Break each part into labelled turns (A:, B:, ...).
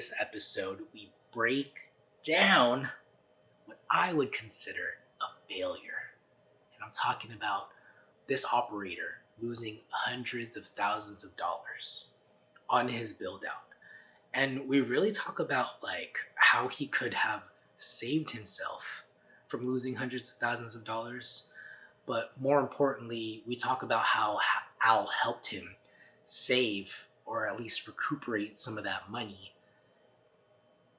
A: This episode, we break down what I would consider a failure. And I'm talking about this operator losing hundreds of thousands of dollars on his build out. And we really talk about how he could have saved himself from losing hundreds of thousands of dollars. But more importantly, we talk about how Al helped him save or at least recuperate some of that money.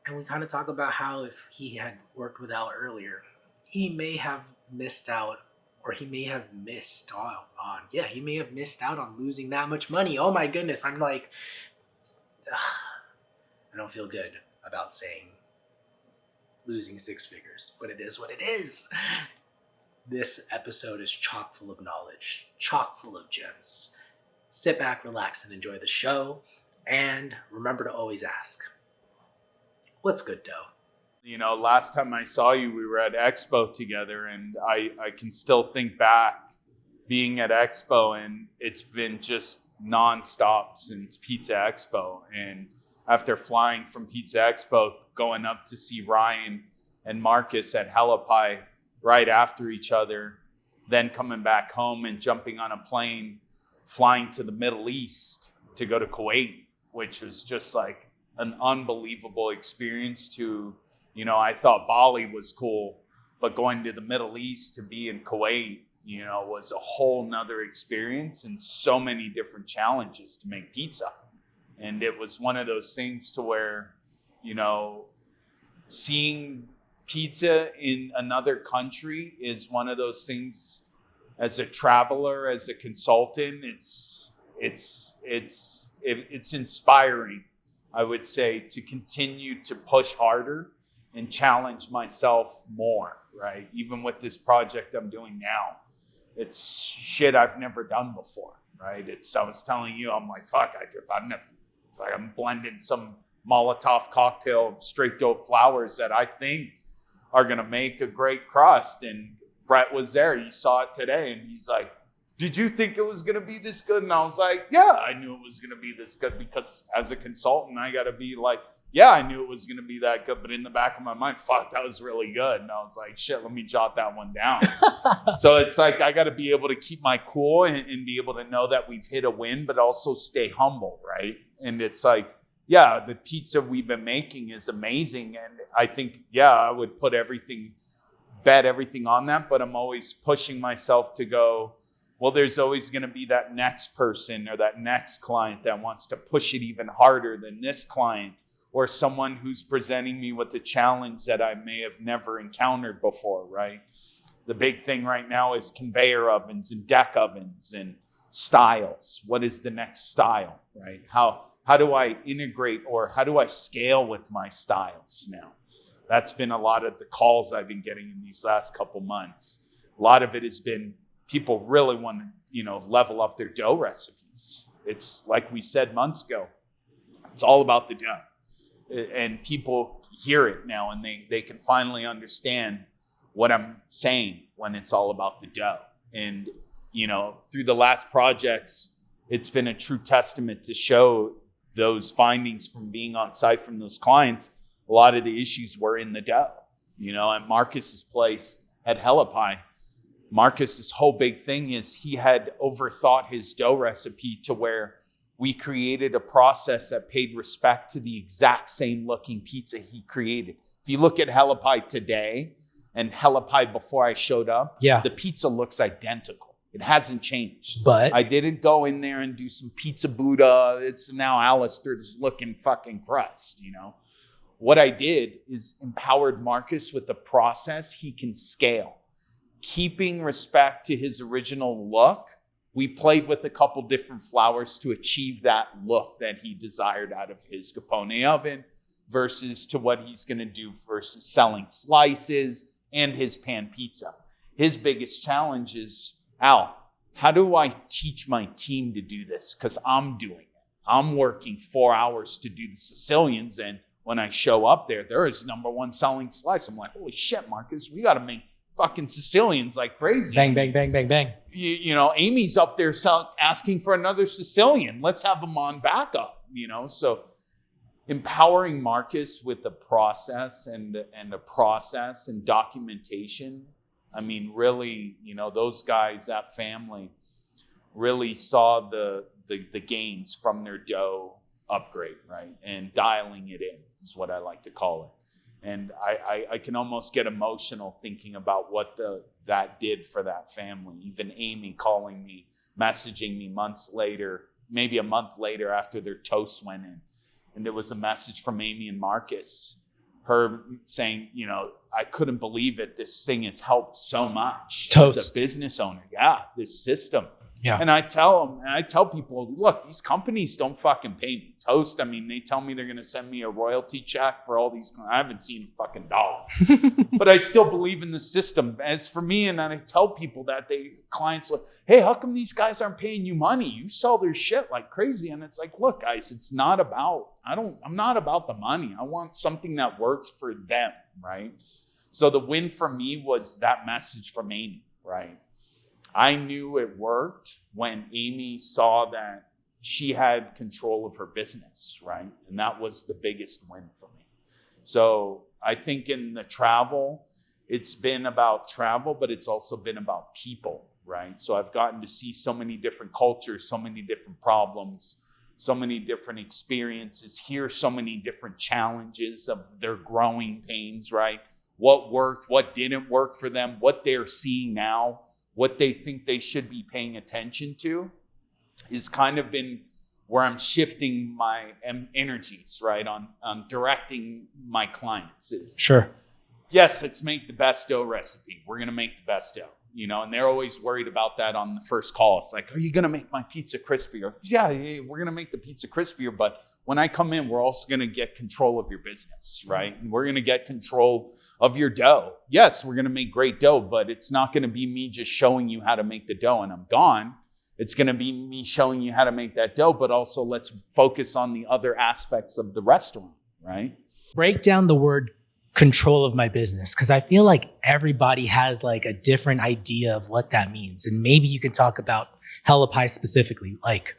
A: And we kind of talk about how if he had worked with Al earlier, he may have missed out, or he may have missed he may have missed out on losing that much money. Oh my goodness, I don't feel good about saying losing six figures, but it is what it is. This episode is chock full of knowledge, chock full of gems. Sit back, relax, and enjoy the show. And remember to always ask, what's good, Doe?
B: Last time I saw you, we were at Expo together, and I can still think back being at Expo, and it's been just nonstop since Pizza Expo. And after flying from Pizza Expo, going up to see Ryan and Marcus at Helipi right after each other, then coming back home and jumping on a plane, flying to the Middle East to go to Kuwait, which was just like an unbelievable experience I thought Bali was cool, but going to the Middle East to be in Kuwait, was a whole nother experience and so many different challenges to make pizza. And it was one of those things to where, seeing pizza in another country is one of those things. As a traveler, as a consultant, it's inspiring, I would say, to continue to push harder and challenge myself more, right? Even with this project I'm doing now, it's shit I've never done before, right? I was telling you, I'm like, fuck, it's like I'm blending some Molotov cocktail of straight dough flours that I think are going to make a great crust. And Brett was there. You saw it today. And he's like, did you think it was going to be this good? And I was like, yeah, I knew it was going to be this good, because as a consultant, I got to be like, yeah, I knew it was going to be that good. But in the back of my mind, fuck, that was really good. And I was like, shit, let me jot that one down. So it's like, I got to be able to keep my cool and be able to know that we've hit a win, but also stay humble, right? And it's like, yeah, the pizza we've been making is amazing. And I think, I would bet everything on that, but I'm always pushing myself to go, well, there's always going to be that next person or that next client that wants to push it even harder than this client, or someone who's presenting me with a challenge that I may have never encountered before, right? The big thing right now is conveyor ovens and deck ovens and styles. What is the next style, right? How do I integrate, or how do I scale with my styles now? That's been a lot of the calls I've been getting in these last couple months. A lot of it has been people really want to, level up their dough recipes. It's like we said months ago, it's all about the dough. And people hear it now, and they can finally understand what I'm saying when it's all about the dough. And, through the last projects, it's been a true testament to show those findings from being on site from those clients. A lot of the issues were in the dough. At Marcus's place at Helipi, Marcus's whole big thing is he had overthought his dough recipe to where we created a process that paid respect to the exact same looking pizza he created. If you look at Helipi today and Helipi before I showed up, the pizza looks identical. It hasn't changed.
A: But
B: I didn't go in there and do some pizza Buddha. It's now Alistair's looking fucking crust, What I did is empowered Marcus with a process he can scale. Keeping respect to his original look, we played with a couple different flours to achieve that look that he desired out of his Capone oven versus to what he's going to do versus selling slices and his pan pizza. His biggest challenge is, Al, how do I teach my team to do this? Because I'm doing it. I'm working 4 hours to do the Sicilians, and when I show up there is number one selling slice. I'm like, holy shit, Marcus, we got to make fucking Sicilians like crazy.
A: Bang, bang, bang, bang, bang.
B: Amy's up there asking for another Sicilian. Let's have them on backup, So empowering Marcus with the process and documentation. I mean, really, those guys, that family, really saw the gains from their dough upgrade, right? And dialing it in is what I like to call it. And I can almost get emotional thinking about what that did for that family. Even Amy calling me, messaging me months later, maybe a month later after their toast went in. And there was a message from Amy and Marcus, her saying, I couldn't believe it. This thing has helped so much as a business owner. Yeah, this system. Yeah. And I tell people, look, these companies don't fucking pay me. Toast, I mean, they tell me they're going to send me a royalty check for all these. I haven't seen a fucking dollar. But I still believe in the system. As for me, and I tell people that clients like, hey, how come these guys aren't paying you money? You sell their shit like crazy. And it's like, look, guys, it's not about, I'm not about the money. I want something that works for them, right? So the win for me was that message from Amy, right? I knew it worked when Amy saw that she had control of her business, right? And that was the biggest win for me. So I think in the travel, it's been about travel, but it's also been about people, right? So I've gotten to see so many different cultures, so many different problems, so many different experiences, hear so many different challenges of their growing pains, right? What worked, what didn't work for them, what they're seeing now, what they think they should be paying attention to is kind of been where I'm shifting my energies, right? On directing my clients.
A: Sure.
B: Yes, let's make the best dough recipe. We're going to make the best dough, and they're always worried about that on the first call. It's like, are you going to make my pizza crispier? Yeah, we're going to make the pizza crispier. But when I come in, we're also going to get control of your business, right? And we're going to get control of your dough. Yes, we're going to make great dough, but it's not going to be me just showing you how to make the dough and I'm gone. It's going to be me showing you how to make that dough, but also let's focus on the other aspects of the restaurant, right?
A: Break down the word control of my business, because I feel like everybody has like a different idea of what that means. And maybe you can talk about Helipie specifically, like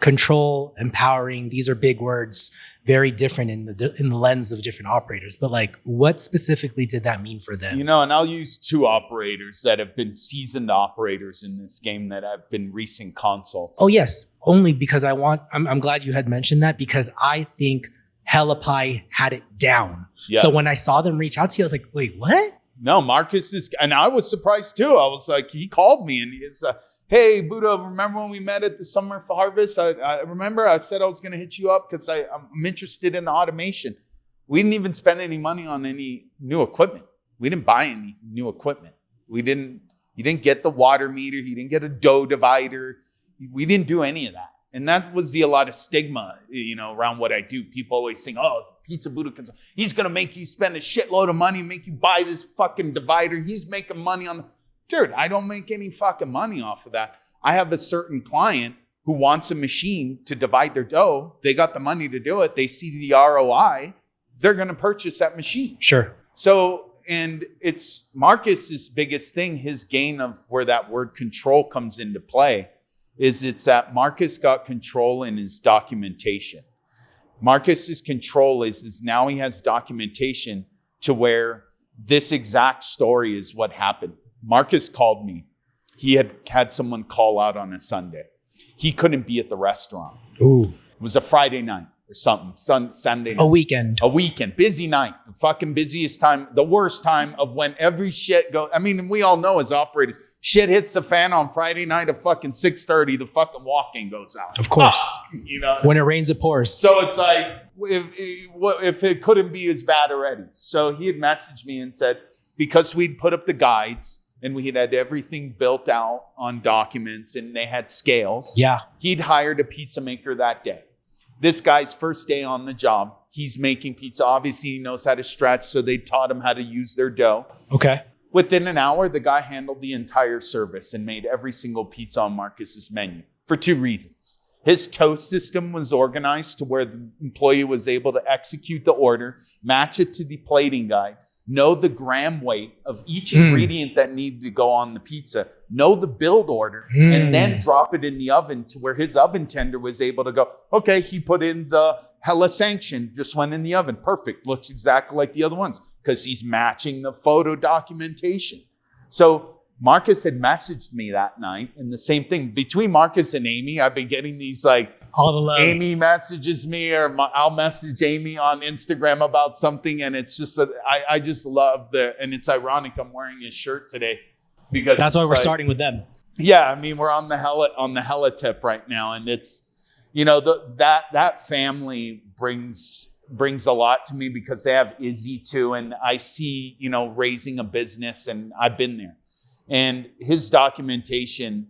A: control, empowering. These are big words, very different in the lens of different operators. But like, what specifically did that mean for them?
B: And I'll use two operators that have been seasoned operators in this game that have been recent consults.
A: Oh yes, only because I'm glad you had mentioned that, because I think Helipie had it down. Yes. So when I saw them reach out to you, I was like, wait, what?
B: No, Marcus is, and I was surprised too. I was like, he called me and he's hey, Buddha, remember when we met at the Summer for Harvest? I remember I said I was going to hit you up because I'm interested in the automation. We didn't even spend any money on any new equipment. We didn't buy any new equipment. You didn't get the water meter. You didn't get a dough divider. We didn't do any of that. And that was a lot of stigma, around what I do. People always think, oh, Pizza Buddha, he's going to make you spend a shitload of money, make you buy this fucking divider. He's making money on Dude, I don't make any fucking money off of that. I have a certain client who wants a machine to divide their dough. They got the money to do it. They see the ROI. They're going to purchase that machine.
A: Sure.
B: So, and it's Marcus's biggest thing, his gain of where that word control comes into play, is it's that Marcus got control in his documentation. Marcus's control is now he has documentation to where this exact story is what happened. Marcus called me. He had someone call out on a Sunday. He couldn't be at the restaurant.
A: Ooh.
B: It was a Friday night or something. Sunday night.
A: A weekend.
B: Busy night. The fucking busiest time. The worst time of when every shit goes. I mean, we all know as operators, shit hits the fan on Friday night at fucking 6:30. The fucking walk-in goes out.
A: Of course. When it rains, it pours.
B: So it's like, if it couldn't be as bad already. So he had messaged me and said, because we'd put up the guides, and we had everything built out on documents and they had scales.
A: Yeah.
B: He'd hired a pizza maker that day. This guy's first day on the job, he's making pizza. Obviously, he knows how to stretch, so they taught him how to use their dough.
A: Okay.
B: Within an hour, the guy handled the entire service and made every single pizza on Marcus's menu for two reasons. His toast system was organized to where the employee was able to execute the order, match it to the plating guide, know the gram weight of each ingredient that needed to go on the pizza, know the build order, and then drop it in the oven to where his oven tender was able to go, okay, he put in the hella sanction, just went in the oven. Perfect. Looks exactly like the other ones because he's matching the photo documentation. So Marcus had messaged me that night, and the same thing between Marcus and Amy. I've been getting these like
A: all the love.
B: Amy messages me, or I'll message Amy on Instagram about something, and it's just I just love and it's ironic I'm wearing his shirt today because
A: that's why we're starting with them.
B: Yeah, I mean we're on the hella tip right now, and it's that family brings a lot to me because they have Izzy too, and I see raising a business, and I've been there. And his documentation,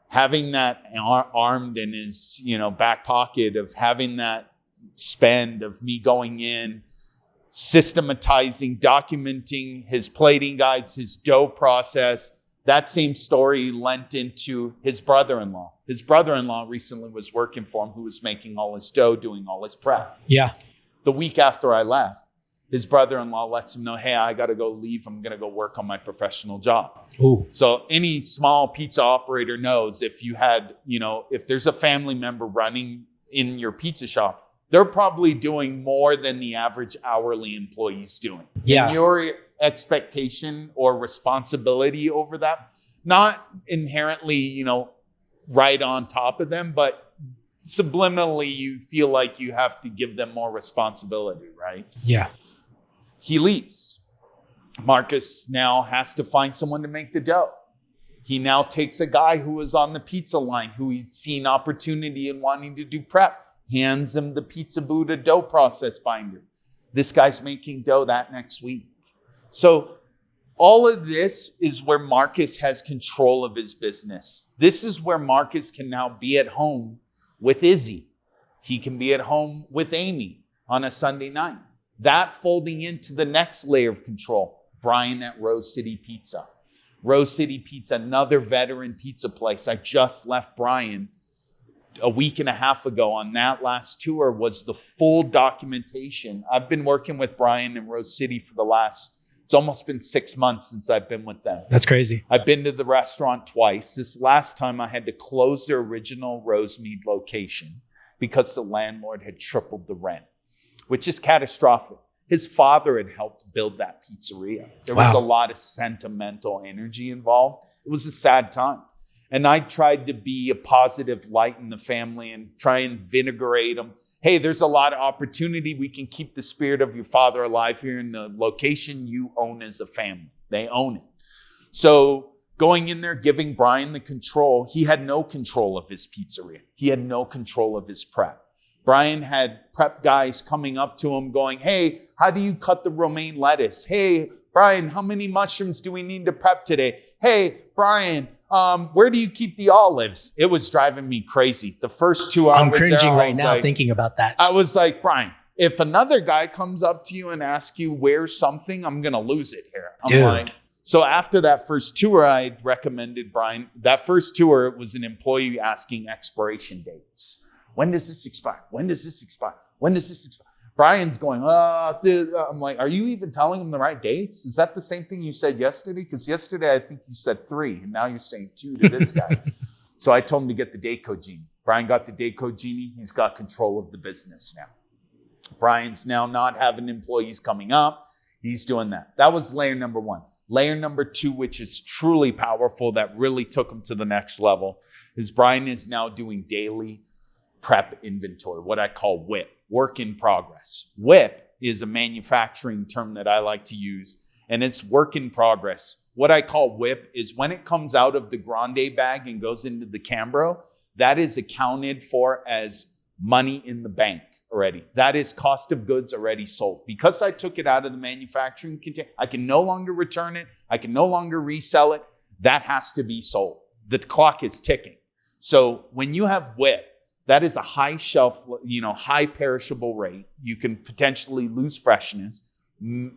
B: having that armed in his, back pocket, of having that spend of me going in, systematizing, documenting his plating guides, his dough process, that same story lent into his brother-in-law. His brother-in-law recently was working for him, who was making all his dough, doing all his prep.
A: Yeah.
B: The week after I left, his brother-in-law lets him know, hey, I got to go leave. I'm going to go work on my professional job.
A: Ooh.
B: So any small pizza operator knows if you had, if there's a family member running in your pizza shop, they're probably doing more than the average hourly employee's doing.
A: Yeah.
B: And your expectation or responsibility over that, not inherently, right on top of them, but subliminally you feel like you have to give them more responsibility, right?
A: Yeah.
B: He leaves. Marcus now has to find someone to make the dough. He now takes a guy who was on the pizza line, who he'd seen opportunity in wanting to do prep, hands him the Pizza Buddha dough process binder. This guy's making dough that next week. So all of this is where Marcus has control of his business. This is where Marcus can now be at home with Izzy. He can be at home with Amy on a Sunday night. That folding into the next layer of control, Brian at Rose City Pizza. Rose City Pizza, another veteran pizza place. I just left Brian a week and a half ago. On that last tour was the full documentation. I've been working with Brian in Rose City for it's almost been 6 months since I've been with them.
A: That's crazy.
B: I've been to the restaurant twice. This last time I had to close their original Rosemead location because the landlord had tripled the rent, which is catastrophic. His father had helped build that pizzeria. There was a lot of sentimental energy involved. It was a sad time. And I tried to be a positive light in the family and try and invigorate them. Hey, there's a lot of opportunity. We can keep the spirit of your father alive here in the location you own as a family. They own it. So going in there, giving Brian the control, he had no control of his pizzeria. He had no control of his prep. Brian had prep guys coming up to him going, hey, how do you cut the romaine lettuce? Hey, Brian, how many mushrooms do we need to prep today? Hey, Brian, where do you keep the olives? It was driving me crazy. The first 2 hours
A: I'm cringing
B: there,
A: right now thinking about that.
B: I was like, Brian, if another guy comes up to you and asks you where's something, I'm going to lose it here.
A: Dude.
B: Like, so after that first tour, I recommended Brian. That first tour, it was an employee asking expiration dates. When does this expire? When does this expire? When does this expire? Brian's going, dude. I'm like, are you even telling him the right dates? Is that the same thing you said yesterday? Because yesterday I think you said 3, and now you're saying 2 to this guy. So I told him to get the date code genie. Brian got the date code genie. He's got control of the business now. Brian's now not having employees coming up. He's doing that. That was layer number 1. Layer number 2, which is truly powerful, that really took him to the next level, is Brian is now doing daily prep inventory, what I call WIP, work in progress. WIP is a manufacturing term that I like to use, and it's work in progress. What I call WIP is when it comes out of the Grande bag and goes into the Cambro, that is accounted for as money in the bank already. That is cost of goods already sold. Because I took it out of the manufacturing container, I can no longer return it. I can no longer resell it. That has to be sold. The clock is ticking. So when you have WIP, that is a high shelf, high perishable rate. You can potentially lose freshness.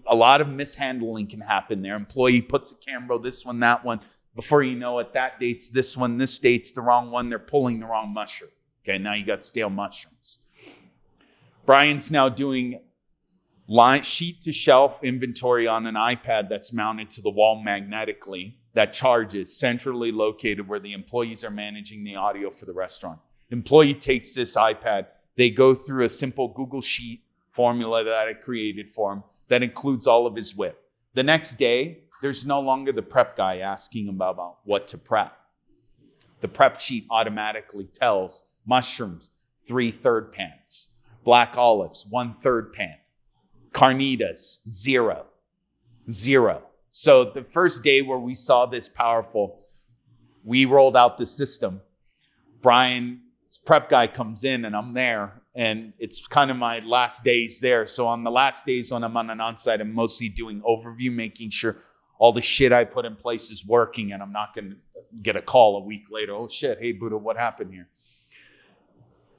B: A lot of mishandling can happen there. Employee puts a Cambro, this one, that one. Before you know it, that date's this one, this date's the wrong one. They're pulling the wrong mushroom. Okay, now you got stale mushrooms. Brian's now doing sheet to shelf inventory on an iPad that's mounted to the wall magnetically that charges, centrally located where the employees are managing the audio for the restaurant. Employee takes this iPad. They go through a simple Google Sheet formula that I created for him that includes all of his WIP. The next day, there's no longer the prep guy asking him about what to prep. The prep sheet automatically tells mushrooms, 3/3 pans, black olives, 1/3 pan, carnitas, 0. So the first day where we saw this powerful, we rolled out the system. Brian's prep guy comes in and I'm there, and it's kind of my last days there. So on the last days when I'm on an onsite, I'm mostly doing overview, making sure all the shit I put in place is working, and I'm not going to get a call a week later. Oh shit, hey Buddha, what happened here?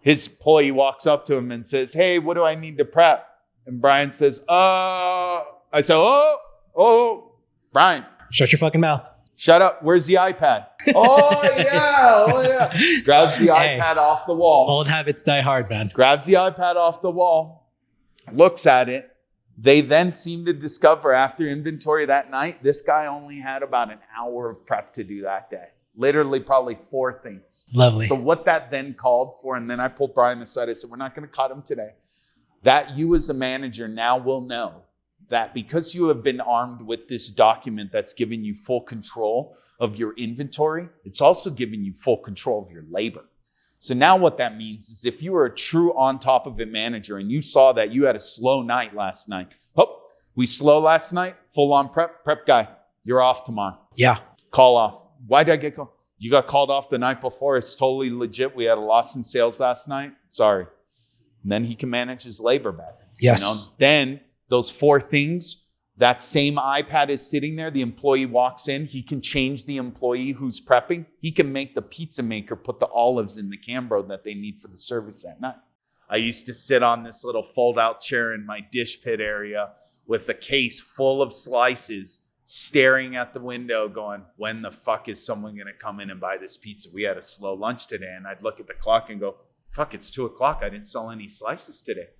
B: His employee walks up to him and says, hey, what do I need to prep? And Brian says, I said, oh, Brian.
C: Shut your fucking mouth.
B: Shut up. Where's the iPad? Oh yeah. Grabs the iPad off the wall.
C: Old habits die hard, man.
B: Grabs the iPad off the wall, looks at it. They then seem to discover after inventory that night, this guy only had about an hour of prep to do that day. Literally probably 4 things.
C: Lovely.
B: So what that then called for, and then I pulled Brian aside, I said, we're not going to cut him today. That you as a manager now will know that because you have been armed with this document that's giving you full control of your inventory, it's also giving you full control of your labor. So now what that means is if you were a true on top of it manager and you saw that you had a slow night last night, we slow last night, full on prep guy, you're off tomorrow.
C: Yeah.
B: Call off. Why did I get called? You got called off the night before. It's totally legit. We had a loss in sales last night. Sorry. And then he can manage his labor better.
C: Yes.
B: Then those 4 things, that same iPad is sitting there. The employee walks in. He can change the employee who's prepping. He can make the pizza maker put the olives in the Cambro that they need for the service that night. I used to sit on this little fold-out chair in my dish pit area with a case full of slices, staring at the window going, when the fuck is someone going to come in and buy this pizza? We had a slow lunch today. And I'd look at the clock and go, fuck, it's 2:00. I didn't sell any slices today.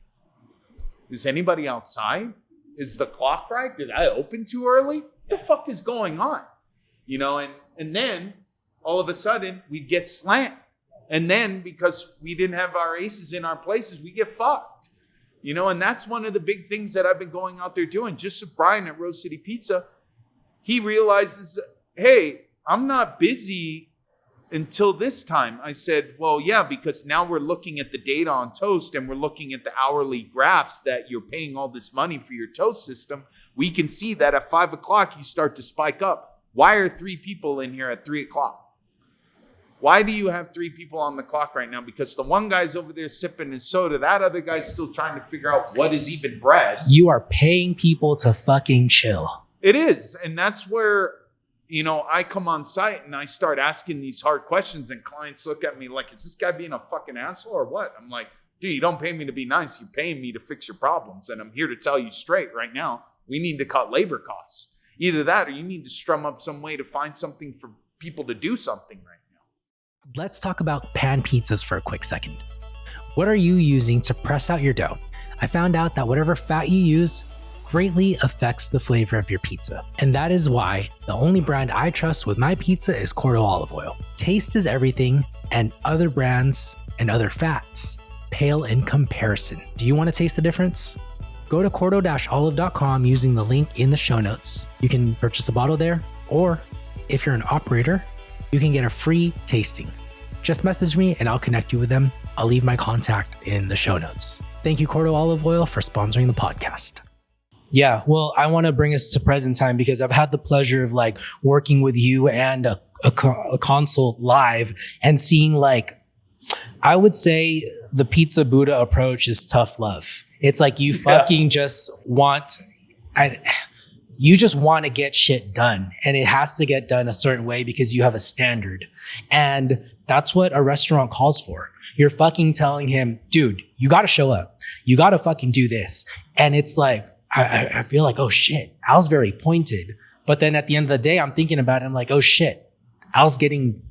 B: Is anybody outside? Is the clock right? Did I open too early? What the fuck is going on? And then all of a sudden we'd get slammed. And then because we didn't have our aces in our places, we get fucked. And that's one of the big things that I've been going out there doing. Just with Brian at Rose City Pizza, he realizes, hey, I'm not busy until this time. I said, well, yeah, because now we're looking at the data on Toast and we're looking at the hourly graphs that you're paying all this money for your Toast system. We can see that at 5:00, you start to spike up. Why are 3 people in here at 3:00? Why do you have 3 people on the clock right now? Because the one guy's over there sipping his soda. That other guy's still trying to figure out what is even bread.
C: You are paying people to fucking chill.
B: It is. And that's where, I come on site and I start asking these hard questions and clients look at me like, is this guy being a fucking asshole or what? I'm like, dude, you don't pay me to be nice. You're paying me to fix your problems. And I'm here to tell you straight right now, we need to cut labor costs. Either that or you need to strum up some way to find something for people to do something right now.
C: Let's talk about pan pizzas for a quick second. What are you using to press out your dough? I found out that whatever fat you use greatly affects the flavor of your pizza. And that is why the only brand I trust with my pizza is Cordo olive oil. Taste is everything, and other brands and other fats pale in comparison. Do you want to taste the difference? Go to cordo-olive.com using the link in the show notes. You can purchase a bottle there, or if you're an operator, you can get a free tasting. Just message me and I'll connect you with them. I'll leave my contact in the show notes. Thank you, Cordo Olive Oil, for sponsoring the podcast. Yeah, well, I want to bring us to present time because I've had the pleasure of working with you and a consult live and seeing I would say the Pizza Buddha approach is tough love. It's like you fucking just want, you just want to get shit done, and it has to get done a certain way because you have a standard. And that's what a restaurant calls for. You're fucking telling him, dude, you got to show up. You got to fucking do this. And it's like, I feel like, oh shit, Al's very pointed. But then at the end of the day, I'm thinking about it. I'm like, oh shit, Al's getting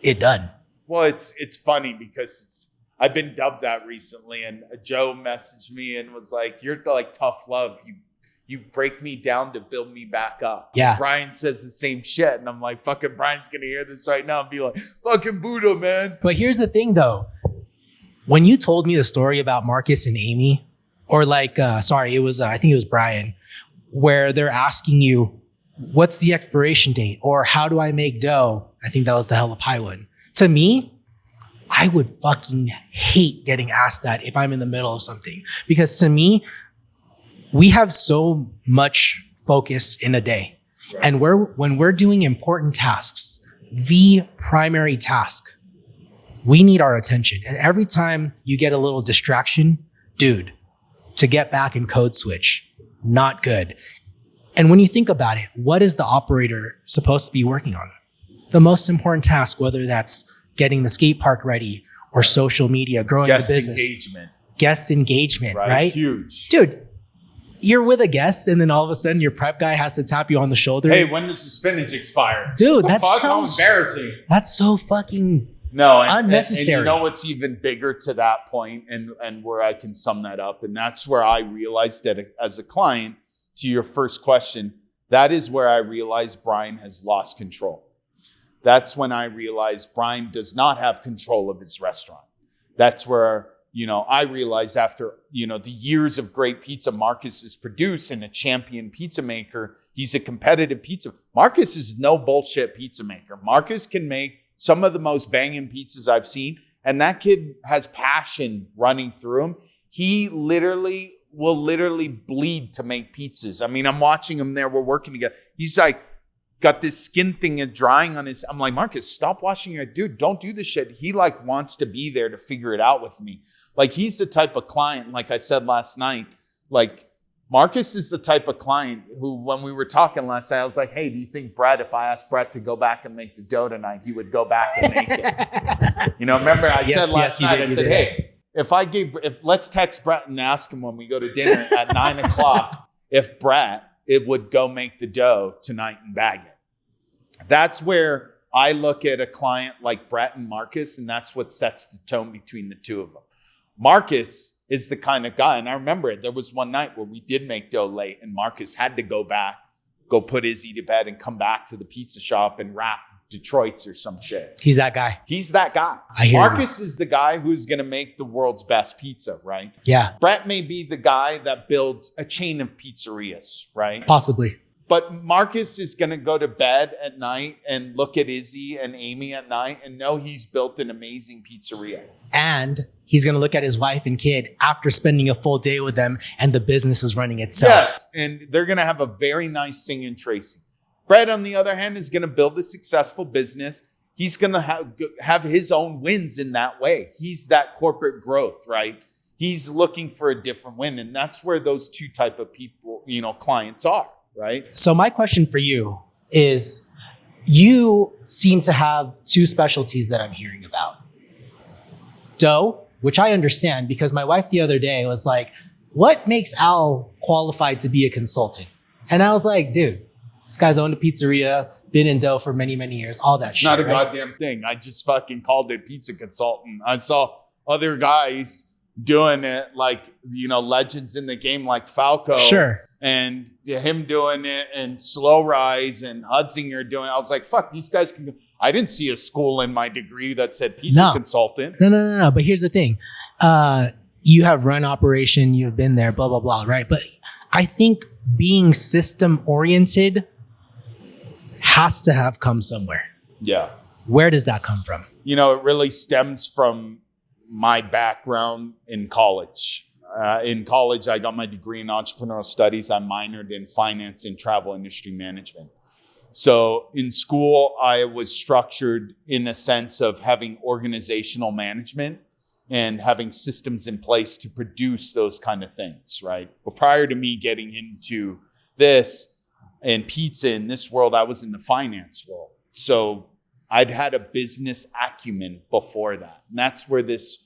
C: it done.
B: Well, it's funny because I've been dubbed that recently. And Joe messaged me and was like, "You're like tough love. You break me down to build me back up."
C: Yeah.
B: Brian says the same shit. And I'm like, fucking Brian's going to hear this right now and be like, fucking Buddha, man.
C: But here's the thing though. When you told me the story about Marcus and Amy, or like, I think it was Brian, where they're asking you, what's the expiration date? Or how do I make dough? I think that was the Hella Pie one. To me, I would fucking hate getting asked that if I'm in the middle of something. Because to me, we have so much focus in a day. Right. And when we're doing important tasks, the primary task, we need our attention. And every time you get a little distraction, dude, to get back and code switch, not good. And when you think about it, what is the operator supposed to be working on? The most important task, whether that's getting the skate park ready or social media, growing the business. Guest engagement, right?
B: Huge.
C: Dude, you're with a guest and then all of a sudden your prep guy has to tap you on the shoulder.
B: Hey, when does the spinach expire?
C: Dude, that's so
B: embarrassing.
C: That's so fucking
B: And
C: unnecessary.
B: you know what's even bigger to that point and where I can sum that up? And that's where I realized that as a client, to your first question, that is where I realized Brian has lost control. That's when I realized Brian does not have control of his restaurant. That's where, I realized after, the years of great pizza Marcus has produced and a champion pizza maker, he's a competitive pizza. Marcus is no bullshit pizza maker. Marcus can make some of the most banging pizzas I've seen. And that kid has passion running through him. He will literally bleed to make pizzas. I mean, I'm watching him there. We're working together. He's like, got this skin thing and drying on his. I'm like, Marcus, stop washing your dude. Don't do this shit. He like wants to be there to figure it out with me. Like he's the type of client, like I said last night, like Marcus is the type of client who, when we were talking last night, I was like, hey, do you think Brett, if I asked Brett to go back and make the dough tonight, he would go back and make it? Remember I said last night, I said, hey, let's text Brett and ask him when we go to dinner at 9:00, if Brett, it would go make the dough tonight and bag it. That's where I look at a client like Brett and Marcus, and that's what sets the tone between the two of them. Marcus is the kind of guy, and I remember there was one night where we did make dough late, and Marcus had to go put Izzy to bed and come back to the pizza shop and wrap Detroit's or some shit.
C: He's that guy.
B: Marcus is the guy who's going to make the world's best pizza, right?
C: Yeah.
B: Brett may be the guy that builds a chain of pizzerias, right?
C: Possibly.
B: But Marcus is going to go to bed at night and look at Izzy and Amy at night and know he's built an amazing pizzeria.
C: And he's going to look at his wife and kid after spending a full day with them and the business is running itself.
B: Yes, and they're going to have a very nice singing Tracy. Brett, on the other hand, is going to build a successful business. He's going to have his own wins in that way. He's that corporate growth, right? He's looking for a different win. And that's where those two type of people, clients are, right?
C: So my question for you is, you seem to have two specialties that I'm hearing about. Dough, which I understand because my wife the other day was like, what makes Al qualified to be a consultant? And I was like, dude, this guy's owned a pizzeria, been in dough for many, many years, all that shit.
B: Not a goddamn thing. I just fucking called it pizza consultant. I saw other guys doing it like, legends in the game like Falco.
C: Sure.
B: And him doing it and Slow Rise and Hudsinger doing it. I was like, fuck, these guys can. I didn't see a school in my degree that said pizza consultant.
C: No. But here's the thing. You have run operation, you've been there, blah, blah, blah, right? But I think being system oriented has to have come somewhere.
B: Yeah.
C: Where does that come from?
B: It really stems from my background in college. In college, I got my degree in entrepreneurial studies. I minored in finance and travel industry management. So in school, I was structured in a sense of having organizational management and having systems in place to produce those kind of things, right? But prior to me getting into this and pizza in this world, I was in the finance world. So I'd had a business acumen before that. And that's where this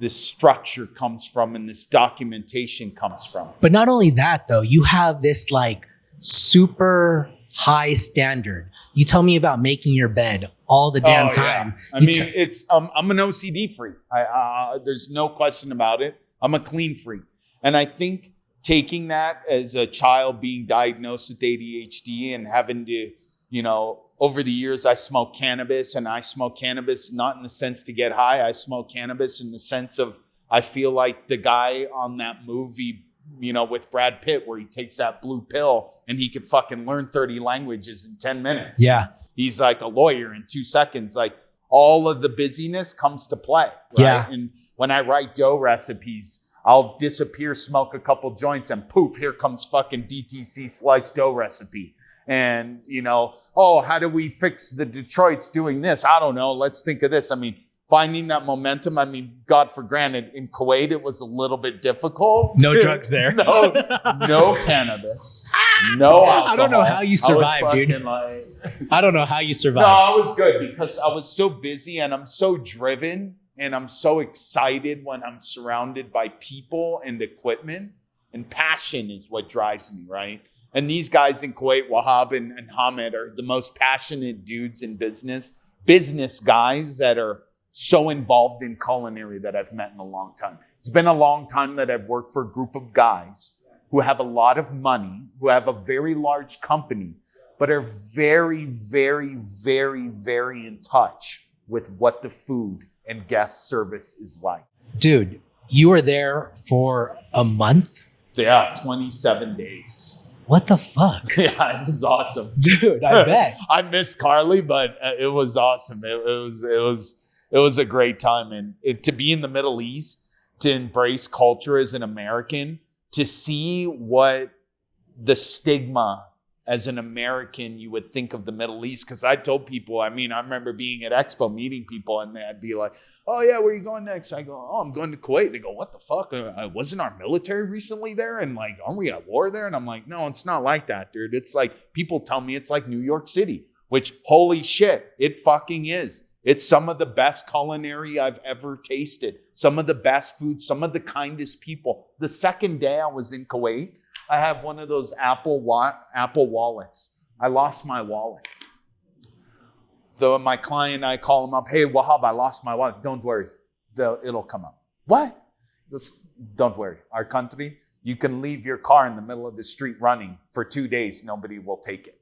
B: structure comes from and this documentation comes from.
C: But not only that, though, you have this like super high standard. You tell me about making your bed all the damn time.
B: Yeah. I mean, it's I'm an OCD freak. There's no question about it. I'm a clean freak, and I think taking that as a child being diagnosed with ADHD and having to, over the years, I smoke cannabis, and I smoke cannabis not in the sense to get high. I smoke cannabis in the sense of I feel like the guy on that movie, with Brad Pitt, where he takes that blue pill and he could fucking learn 30 languages in 10 minutes.
C: Yeah.
B: He's like a lawyer in 2 seconds. Like all of the busyness comes to play. Right?
C: Yeah.
B: And when I write dough recipes, I'll disappear, smoke a couple joints, and poof, here comes fucking DTC sliced dough recipe. And, how do we fix the Detroit's doing this? I don't know. Let's think of this. I mean, finding that momentum, God for granted, in Kuwait, it was a little bit difficult.
C: No drugs there.
B: No cannabis. No alcohol.
C: I don't know how you survived, dude. I don't know how you survived.
B: No, I was good because I was so busy and I'm so driven and I'm so excited when I'm surrounded by people and equipment. And passion is what drives me, right? And these guys in Kuwait, Wahab and Hamid, are the most passionate dudes in business guys that are so involved in culinary that I've met in a long time. It's been a long time that I've worked for a group of guys who have a lot of money, who have a very large company, but are very, very, very, very in touch with what the food and guest service is like.
C: Dude, you were there for a month?
B: Yeah, 27 days.
C: What the fuck?
B: Yeah, it was awesome.
C: Dude, I bet.
B: I missed Carly, but it was awesome. It was a great time. And to be in the Middle East, to embrace culture as an American, to see what the stigma as an American you would think of the Middle East. Because I told people, I remember being at Expo meeting people and they'd be like, oh yeah, where are you going next? I go, oh, I'm going to Kuwait. They go, what the fuck? Wasn't our military recently there? And like, aren't we at war there? And I'm like, no, it's not like that, dude. It's like, people tell me it's like New York City, which holy shit, it fucking is. It's some of the best culinary I've ever tasted. Some of the best food, some of the kindest people. The second day I was in Kuwait, I have one of those Apple wallets. I lost my wallet. My client, I call him up, hey, Wahab, I lost my wallet. Don't worry, it'll come up. What? Don't worry. Our country, you can leave your car in the middle of the street running for 2 days. Nobody will take it.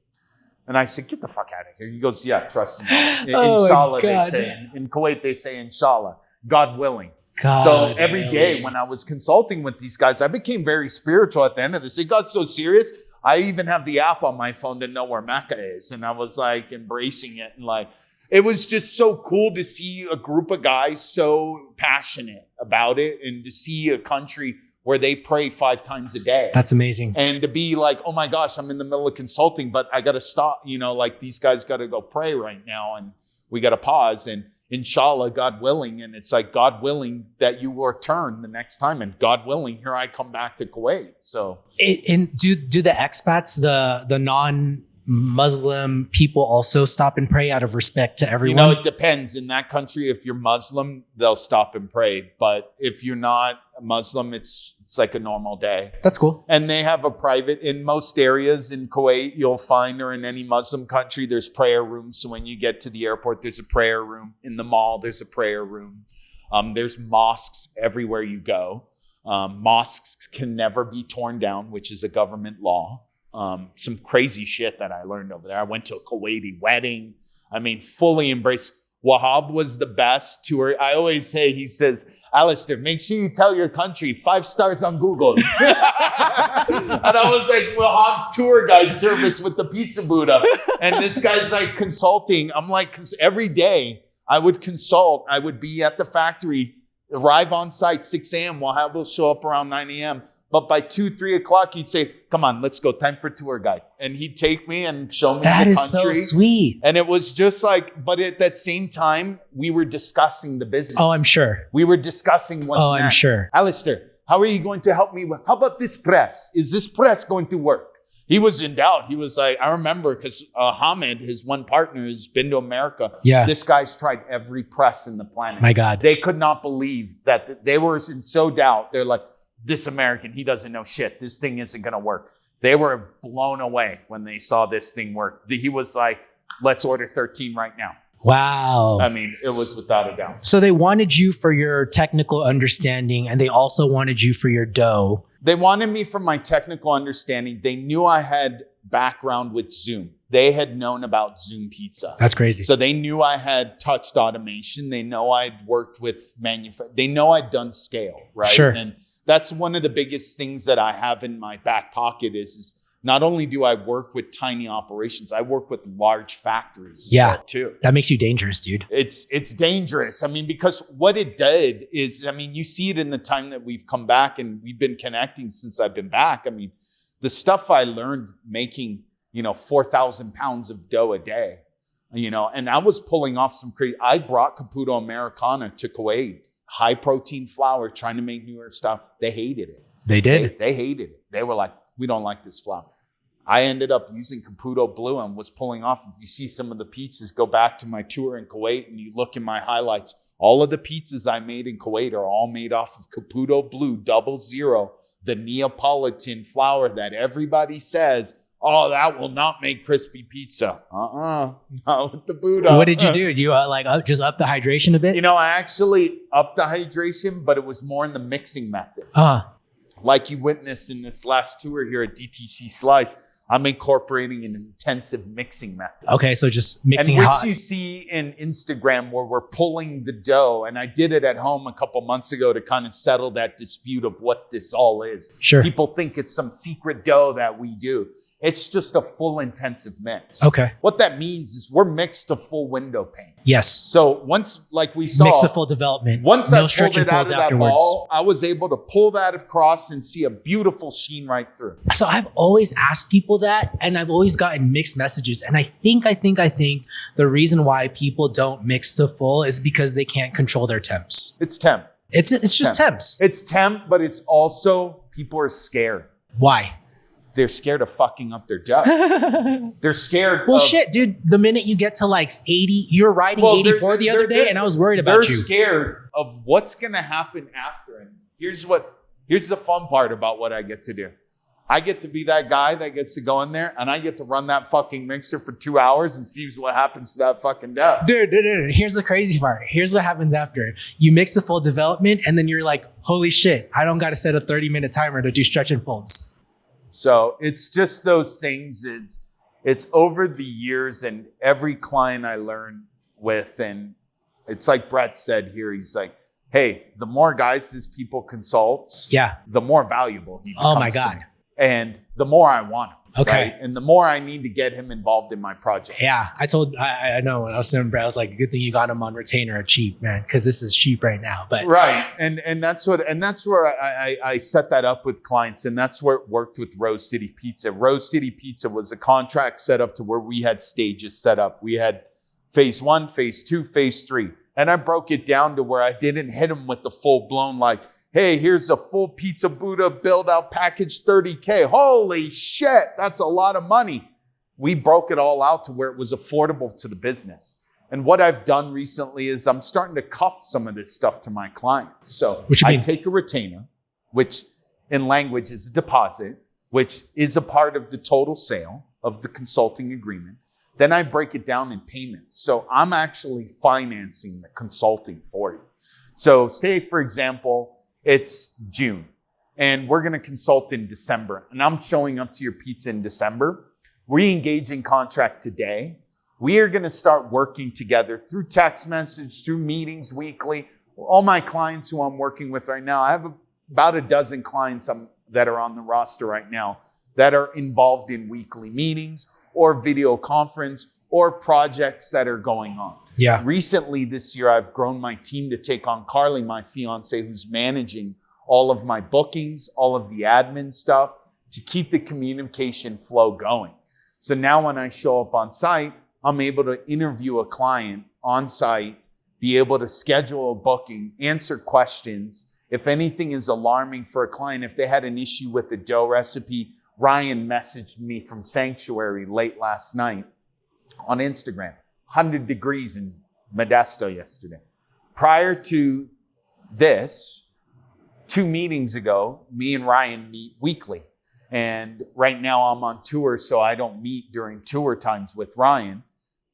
B: And I said, get the fuck out of here. He goes, yeah, trust me. Inshallah, they say. In Kuwait, they say, inshallah, God willing. So every day when I was consulting with these guys, I became very spiritual at the end of this. It got so serious. I even have the app on my phone to know where Mecca is. And I was like embracing it. And like, it was just so cool to see a group of guys so passionate about it and to see a country where they pray 5 times a day.
C: That's amazing.
B: And to be like, oh my gosh, I'm in the middle of consulting, but I got to stop, like these guys got to go pray right now and we got to pause and inshallah, God willing. And it's like, God willing that you will return the next time. And God willing, here I come back to Kuwait. So.
C: And do the expats, the non-Muslim people also stop and pray out of respect to everyone?
B: It depends. In that country, if you're Muslim, they'll stop and pray. But if you're not a Muslim, it's like a normal day.
C: That's cool.
B: And they have a private, in most areas in Kuwait, you'll find, or in any Muslim country, there's prayer rooms. So when you get to the airport, there's a prayer room. In the mall, there's a prayer room. There's mosques everywhere you go. Mosques can never be torn down, which is a government law. Some crazy shit that I learned over there. I went to a Kuwaiti wedding. Fully embraced. Wahab was the best tour. I always say, he says, Alistair, make sure you tell your country 5 stars on Google. And I was like, Wahab's tour guide service with the pizza Buddha. And this guy's like consulting. I'm like, because every day I would consult. I would be at the factory, arrive on site 6 a.m. Wahab will show up around 9 a.m. But by 2-3 o'clock, he'd say, come on, let's go. Time for tour guide. And he'd take me and show me the country.
C: That is so sweet.
B: And it was just like, but at that same time, we were discussing the business.
C: Oh, I'm sure.
B: We were discussing what's next.
C: I'm sure.
B: Alistair, how are you going to help me? How about this press? Is this press going to work? He was in doubt. He was like, I remember because Hamid, his one partner, has been to America.
C: Yeah.
B: This guy's tried every press in the planet.
C: My God.
B: They could not believe that they were in so doubt. They're like, this American, he doesn't know shit. This thing isn't going to work. They were blown away when they saw this thing work. He was like, let's order 13 right now.
C: Wow.
B: I mean, it was without a doubt.
C: So they wanted you for your technical understanding, and they also wanted you for your dough.
B: They wanted me for my technical understanding. They knew I had background with Zoom. They had known about Zoom Pizza.
C: That's crazy.
B: So they knew I had touched automation. They know I'd worked with manufacturing. They know I'd done scale, right?
C: Sure.
B: And that's one of the biggest things that I have in my back pocket is not only do I work with tiny operations, I work with large factories as well too.
C: That makes you dangerous, dude.
B: It's dangerous. I mean, because what it did is, I mean, you see it in the time that we've come back and we've been connecting since I've been back. I mean, the stuff I learned making, 4,000 pounds of dough a day, and I was pulling off some crazy. I brought Caputo Americana to Kuwait, high protein flour, trying to make newer stuff. They hated it.
C: They did.
B: They hated it. They were like, we don't like this flour. I ended up using Caputo Blue and was pulling off. If you see some of the pizzas, go back to my tour in Kuwait and you look in my highlights. All of the pizzas I made in Kuwait are all made off of Caputo Blue 00, the Neapolitan flour that everybody says, oh, that will not make crispy pizza. Not with the Buddha.
C: What did you do? Did you just up the hydration a bit?
B: I actually upped the hydration, but it was more in the mixing method. Like you witnessed in this last tour here at DTC Slice, I'm incorporating an intensive mixing method.
C: Okay, so just mixing
B: and which
C: hot.
B: you see in Instagram where we're pulling the dough. And I did it at home a couple months ago to kind of settle that dispute of what this all is.
C: Sure.
B: People think it's some secret dough that we do. It's just a full intensive mix.
C: Okay.
B: What that means is we're mixed to full window pane.
C: Yes.
B: So once, like we saw,
C: mix to full development.
B: Once
C: no
B: I pulled
C: stretch and
B: it out
C: folds
B: of that
C: afterwards.
B: ball, I was able to pull that across and see a beautiful sheen right through.
C: So I've always asked people that, and I've always gotten mixed messages. And I think the reason why people don't mix to full is because they can't control their temps.
B: It's temp.
C: It's just temps.
B: It's temp, but it's also people are scared.
C: Why?
B: They're scared of fucking up their dough. They're scared.
C: Well, shit, dude. The minute you get to like 80, you're riding 84 the other day, and I was worried about you.
B: They're scared of what's going to happen after. And here's the fun part about what I get to do. I get to be that guy that gets to go in there, and I get to run that fucking mixer for 2 hours and see what happens to that fucking dough.
C: Dude, here's the crazy part. Here's what happens after. You mix the full development, and then you're like, holy shit, I don't got to set a 30-minute timer to do stretch and folds.
B: So it's just those things. It's over the years and every client I learn with, and it's like Brett said here, he's like, hey, the more guys these people consults, the more valuable he becomes.
C: Oh my God.
B: To me. And the more I want him.
C: Okay.
B: Right? And the more I need to get him involved in my project.
C: Yeah. I know when I was saying Brett, I was like, good thing you got him on retainer cheap, man, because this is cheap right now. But
B: right. And that's where I set that up with clients. And that's where it worked with Rose City Pizza. Rose City Pizza was a contract set up to where we had stages set up. We had phase 1, phase 2, phase 3. And I broke it down to where I didn't hit them with the full blown, like, hey, here's a full Pizza Buddha build out package, $30K. Holy shit, that's a lot of money. We broke it all out to where it was affordable to the business. And what I've done recently is I'm starting to cuff some of this stuff to my clients. So I take a retainer, which in language is a deposit, which is a part of the total sale of the consulting agreement. Then I break it down in payments. So I'm actually financing the consulting for you. So say, for example, it's June and we're going to consult in December and I'm showing up to your pizza in December. We engage in contract today. We are going to start working together through text message, through meetings weekly. All my clients who I'm working with right now, I have about a dozen clients that are on the roster right now that are involved in weekly meetings or video conference or projects that are going on.
C: Yeah.
B: Recently this year, I've grown my team to take on Carly, my fiance, who's managing all of my bookings, all of the admin stuff to keep the communication flow going. So now when I show up on site, I'm able to interview a client on site, be able to schedule a booking, answer questions. If anything is alarming for a client, if they had an issue with the dough recipe, Ryan messaged me from Sanctuary late last night on Instagram. 100 degrees in Modesto yesterday. Prior to this, 2 meetings ago, me and Ryan meet weekly. And right now I'm on tour, so I don't meet during tour times with Ryan.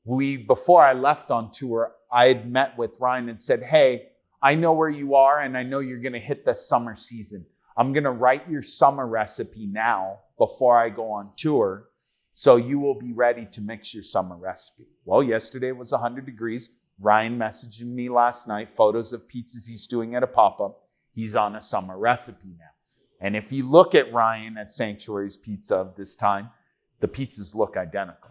B: Before I left on tour, I had met with Ryan and said, hey, I know where you are and I know you're going to hit the summer season. I'm going to write your summer recipe now before I go on tour, so you will be ready to mix your summer recipe. Well, yesterday was 100 degrees. Ryan messaged me last night, photos of pizzas he's doing at a pop-up. He's on a summer recipe now. And if you look at Ryan at Sanctuary's Pizza this time, the pizzas look identical.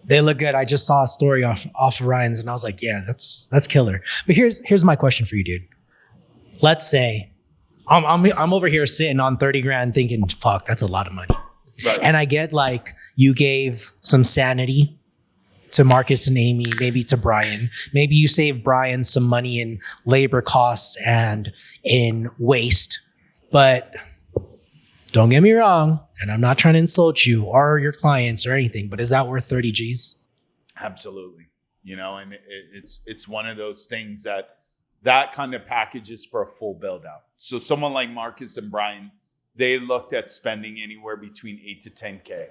C: They look good. I just saw a story off of Ryan's and I was like, yeah, that's killer. But here's my question for you, dude. Let's say I'm over here sitting on 30 grand thinking, fuck, that's a lot of money.
B: Right.
C: And I get like, you gave some sanity to Marcus and Amy, maybe to Brian. Maybe you save Brian some money in labor costs and in waste. But don't get me wrong, and I'm not trying to insult you or your clients or anything, but is that worth 30 G's?
B: Absolutely. And it's one of those things that kind of packages for a full build out. So someone like Marcus and Brian, they looked at spending anywhere between 8 to 10K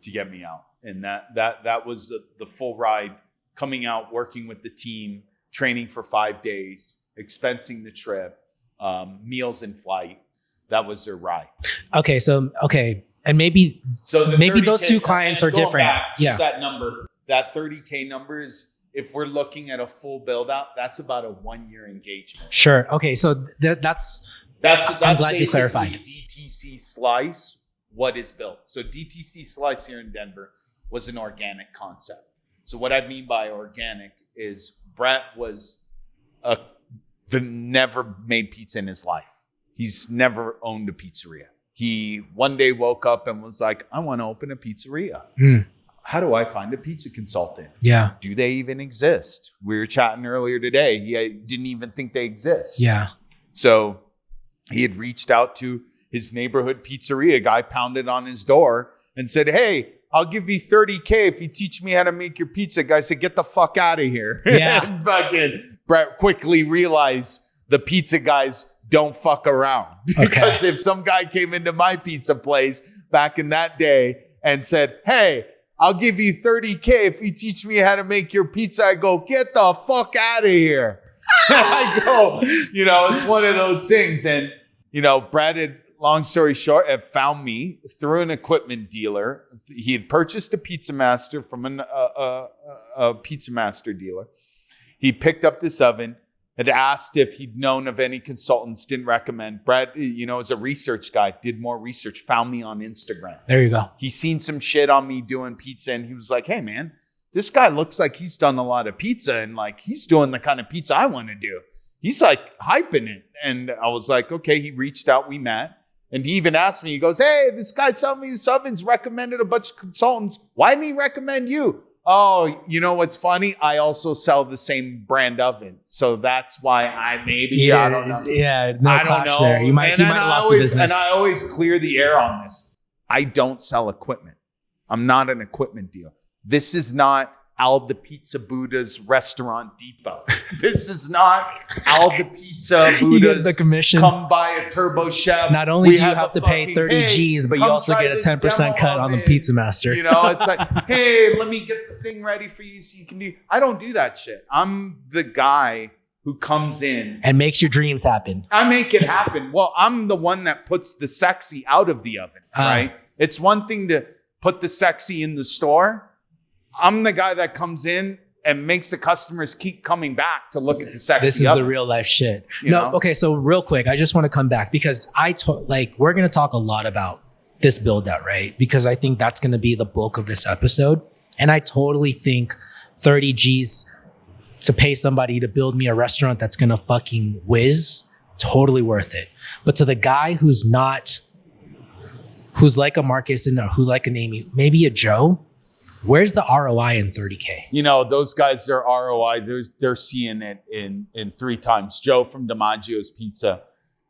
B: to get me out. And that was the full ride, coming out, working with the team, training for 5 days, expensing the trip, meals in flight. That was their ride. And maybe those two clients are different. Yeah. That number, that 30K number is, if we're looking at a full build out, that's about a 1-year engagement.
C: Sure. Okay. So that's I'm glad you clarified.
B: DTC Slice, what is built. So DTC Slice here in Denver was an organic concept. So what I mean by organic is Brett was never made pizza in his life. He's never owned a pizzeria. He one day woke up and was like, I want to open a pizzeria. How do I find a pizza consultant?
C: Yeah.
B: Do they even exist? We were chatting earlier today. He didn't even think they exist.
C: Yeah.
B: So he had reached out to his neighborhood pizzeria guy, pounded on his door and said, hey, I'll give you 30K if you teach me how to make your pizza. Guy said, get the fuck out of here.
C: Yeah.
B: And fucking Brett quickly realized the pizza guys don't fuck around. Because if some guy came into my pizza place back in that day and said, hey, I'll give you 30K if you teach me how to make your pizza, I go, get the fuck out of here. I go, it's one of those things. And, Brad had, long story short, had found me through an equipment dealer. He had purchased a Pizza Master from a Pizza Master dealer. He picked up this oven, had asked if he'd known of any consultants, didn't recommend. Brad, is a research guy, did more research, found me on Instagram.
C: There you go.
B: He's seen some shit on me doing pizza, and he was like, hey, man, this guy looks like he's done a lot of pizza, and like he's doing the kind of pizza I want to do. He's like hyping it. And I was like, okay, he reached out, we met. And he even asked me, he goes, hey, this guy selling me his ovens, recommended a bunch of consultants. Why didn't he recommend you? Oh, you know what's funny? I also sell the same brand oven. So that's why I don't know.
C: Yeah, no clash there. He might have lost the business.
B: And I always clear the air on this. I don't sell equipment. I'm not an equipment dealer. This is not Al the Pizza Buddha's Restaurant Depot. This is not Al the Pizza Buddha's
C: the commission.
B: Come buy a Turbo Chef.
C: Not only do you have to pay 30 G's, but you also get a 10% cut on the Pizza Master.
B: It's like, hey, let me get the thing ready for you so you can do. I don't do that shit. I'm the guy who comes in
C: and makes your dreams happen.
B: I make it happen. Well, I'm the one that puts the sexy out of the oven, right? It's one thing to put the sexy in the store. I'm the guy that comes in and makes the customers keep coming back to look at the sexy.
C: This is the real life shit. Okay. So real quick, I just want to come back because we're going to talk a lot about this build out, right? Because I think that's going to be the bulk of this episode. And I totally think 30 G's to pay somebody to build me a restaurant that's going to fucking whiz, totally worth it. But to the guy who's like a Marcus and who's like an Amy, maybe a Joe, where's the ROI in 30K?
B: Those guys, their ROI, they're seeing it in 3 times. Joe from DiMaggio's Pizza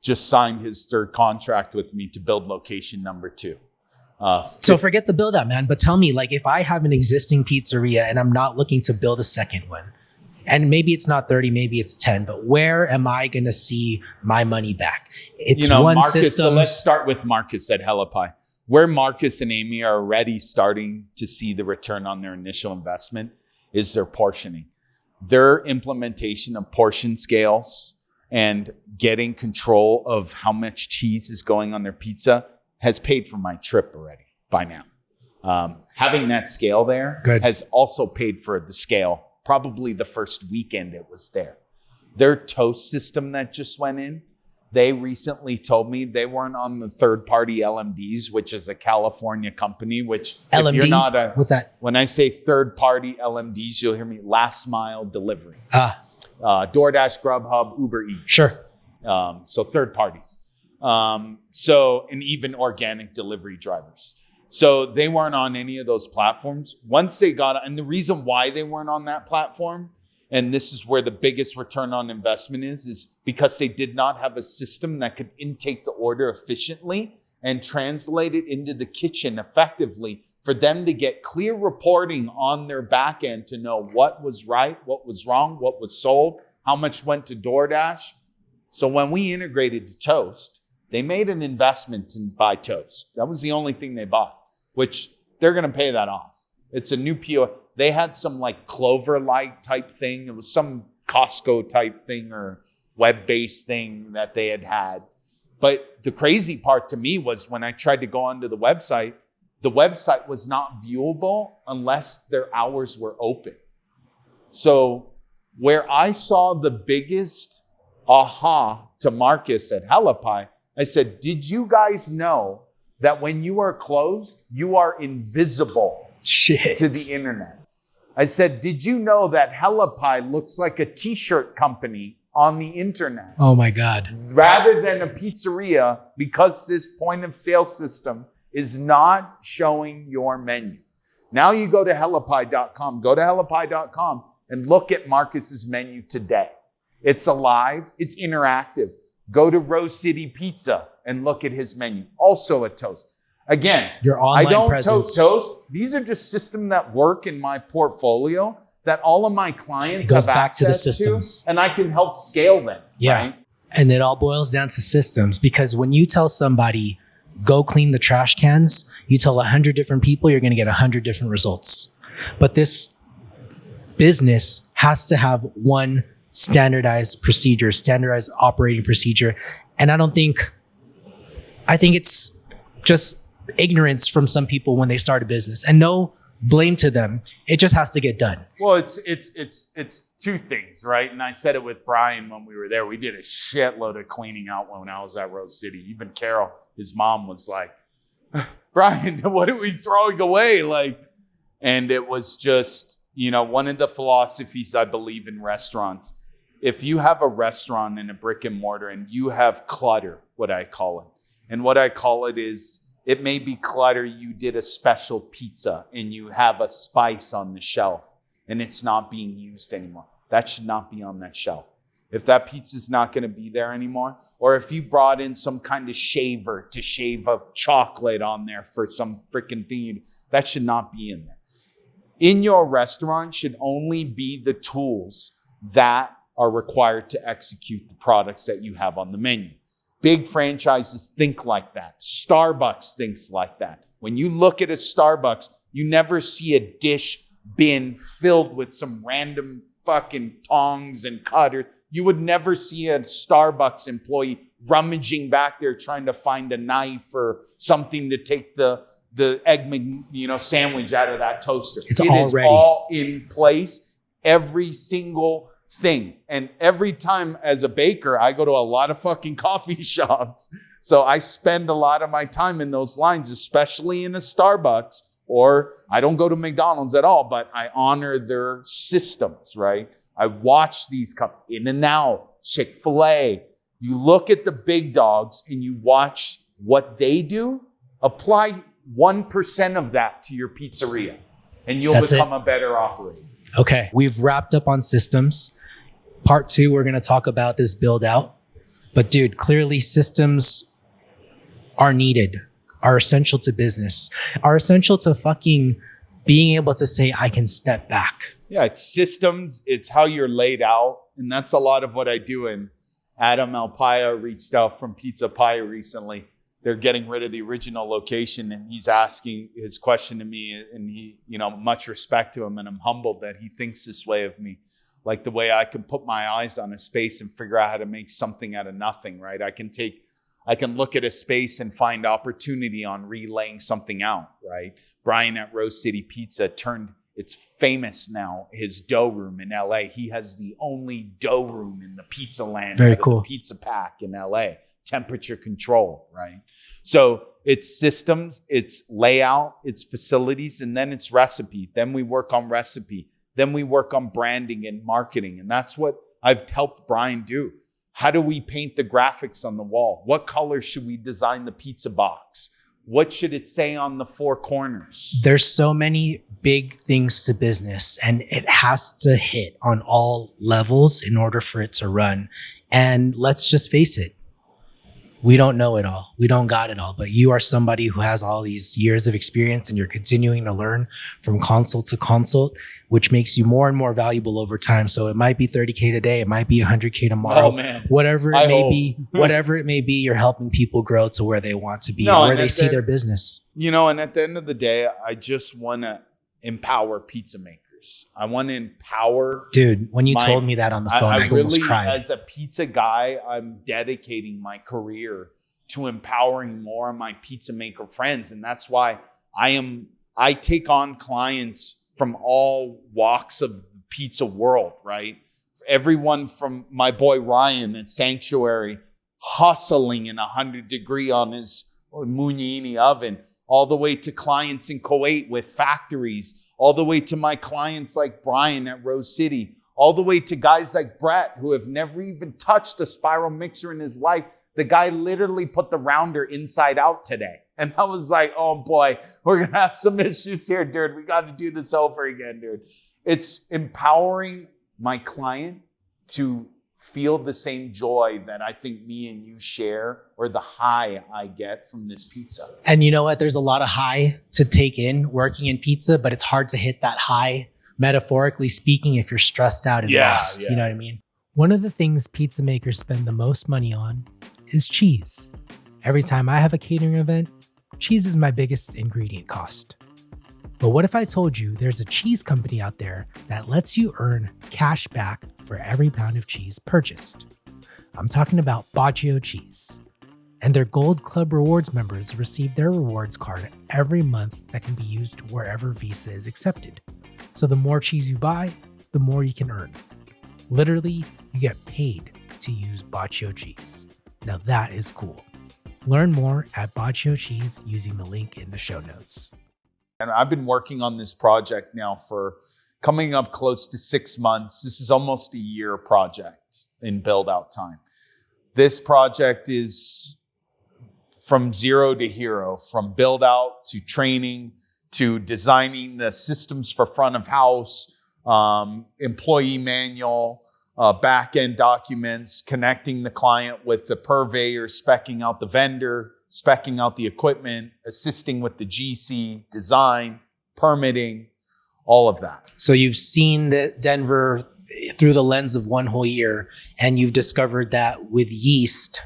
B: just signed his 3rd contract with me to build location number 2.
C: So forget the build out, man. But tell me, if I have an existing pizzeria and I'm not looking to build a second one, and maybe it's not 30, maybe it's 10, but where am I going to see my money back? It's one
B: Marcus,
C: system.
B: So let's start with Marcus at Helipie. where Marcus and Amy are already starting to see the return on their initial investment is their portioning. Their implementation of portion scales and getting control of how much cheese is going on their pizza has paid for my trip already by now. Having that scale there has also paid for the scale. Probably the first weekend it was there. Their toast system that just went in, they recently told me they weren't on the third-party LMDs, which is a California company, which
C: LMD?
B: If you're not
C: What's that?
B: When I say third-party LMDs, you'll hear me last mile delivery. DoorDash, Grubhub, Uber Eats.
C: Sure.
B: So third parties. And even organic delivery drivers. So they weren't on any of those platforms. Once they got, and the reason why they weren't on that platform, and this is where the biggest return on investment is because they did not have a system that could intake the order efficiently and translate it into the kitchen effectively for them to get clear reporting on their back end to know what was right, what was wrong, what was sold, how much went to DoorDash. So when we integrated to Toast, they made an investment to buy Toast. That was the only thing they bought, which they're going to pay that off. It's a new PO. They had some like Clover-like type thing. It was some Costco type thing or web-based thing that they had. But the crazy part to me was when I tried to go onto the website was not viewable unless their hours were open. So where I saw the biggest aha to Marcus at Helipi, I said, did you guys know that when you are closed, you are invisible to the internet? I said, did you know that Helipi looks like a t-shirt company on the internet?
C: Oh my God.
B: Rather than a pizzeria, because this point of sale system is not showing your menu. Now you go to helipi.com, and look at Marcus's menu today. It's alive, it's interactive. Go to Rose City Pizza and look at his menu. Also a Toast. Again,
C: your online
B: I don't
C: presence.
B: Toast. These are just systems that work in my portfolio that all of my clients have access to, and I can help scale them.
C: Yeah.
B: Right?
C: And it all boils down to systems, because when you tell somebody, go clean the trash cans, you tell 100 different people, you're going to get 100 different results. But this business has to have one standardized procedure, standardized operating procedure. And I think it's just ignorance from some people when they start a business, and no blame to them. It just has to get done.
B: Well, it's two things, right? And I said it with Brian when we were there. We did a shitload of cleaning out when I was at Rose City. Even Carol, his mom, was like, Brian, what are we throwing away? And it was just, one of the philosophies I believe in restaurants. If you have a restaurant and a brick and mortar and you have clutter, what I call it, and what I call it is, it may be clutter. You did a special pizza and you have a spice on the shelf and it's not being used anymore. That should not be on that shelf. If that pizza's not going to be there anymore, or if you brought in some kind of shaver to shave a chocolate on there for some freaking thing, that should not be in there. In your restaurant should only be the tools that are required to execute the products that you have on the menu. Big franchises think like that. Starbucks thinks like that. When you look at a Starbucks, you never see a dish bin filled with some random fucking tongs and cutters. You would never see a Starbucks employee rummaging back there trying to find a knife or something to take the egg, sandwich out of that toaster. It is all in place. Every single thing. And every time as a baker, I go to a lot of fucking coffee shops. So I spend a lot of my time in those lines, especially in a Starbucks, or I don't go to McDonald's at all, but I honor their systems, right? I watch these In-N-Out, Chick-fil-A. You look at the big dogs and you watch what they do. Apply 1% of that to your pizzeria and you'll become a better operator.
C: Okay. We've wrapped up on systems. Part 2, we're going to talk about this build out. But dude, clearly systems are needed, are essential to business, are essential to fucking being able to say, I can step back.
B: Yeah, it's systems. It's how you're laid out. And that's a lot of what I do. And Adam Alpaya reached out from Pizza Pie recently. they're getting rid of the original location, and he's asking his question to me, and he, much respect to him, and I'm humbled that he thinks this way of me. Like the way I can put my eyes on a space and figure out how to make something out of nothing, right? I can look at a space and find opportunity on relaying something out, right? Brian at Rose City Pizza it's famous now, his dough room in LA. He has the only dough room in the pizza land.
C: Very cool.
B: The pizza pack in LA, temperature control, right? So it's systems, it's layout, it's facilities, and then it's recipe. Then we work on recipe. Then we work on branding and marketing. And that's what I've helped Brian do. How do we paint the graphics on the wall? What color should we design the pizza box? What should it say on the four corners?
C: There's so many big things to business, and it has to hit on all levels in order for it to run. And let's just face it, we don't know it all. We don't got it all, but you are somebody who has all these years of experience, and you're continuing to learn from consult to consult, which makes you more and more valuable over time. So it might be 30K today. It might be 100K tomorrow.
B: Oh, man.
C: Whatever it may be, you're helping people grow to where they want to be, where they see their business.
B: And at the end of the day, I just want to empower pizza makers. I want to empower.
C: Dude, when you told me that on the phone, I almost cried.
B: As a pizza guy, I'm dedicating my career to empowering more of my pizza maker friends. And that's why I take on clients from all walks of the pizza world, right? Everyone from my boy Ryan at Sanctuary hustling in 100-degree on his Mugnini oven, all the way to clients in Kuwait with factories, all the way to my clients like Brian at Rose City, all the way to guys like Brett who have never even touched a spiral mixer in his life. The guy literally put the rounder inside out today. And I was like, oh boy, we're going to have some issues here, dude. We got to do this over again, dude. It's empowering my client to feel the same joy that I think me and you share, or the high I get from this pizza.
C: And you know what? There's a lot of high to take in working in pizza, but it's hard to hit that high, metaphorically speaking, if you're stressed out and lost. You know what I mean? One of the things pizza makers spend the most money on is cheese. Every time I have a catering event, cheese is my biggest ingredient cost. But what if I told you there's a cheese company out there that lets you earn cash back for every pound of cheese purchased? I'm talking about Bacio Cheese. And their Gold Club Rewards members receive their rewards card every month that can be used wherever Visa is accepted. So the more cheese you buy, the more you can earn. Literally, you get paid to use Bacio Cheese. Now that is cool. Learn more at Bacio Cheese using the link in the show notes.
B: And I've been working on this project now for coming up close to 6 months. This is almost a year project in build out time. This project is from zero to hero, from build out to training to designing the systems for front of house, employee manual, back-end documents, connecting the client with the purveyor, speccing out the vendor, speccing out the equipment, assisting with the GC, design, permitting, all of that.
C: So you've seen Denver through the lens of one whole year, and you've discovered that with yeast,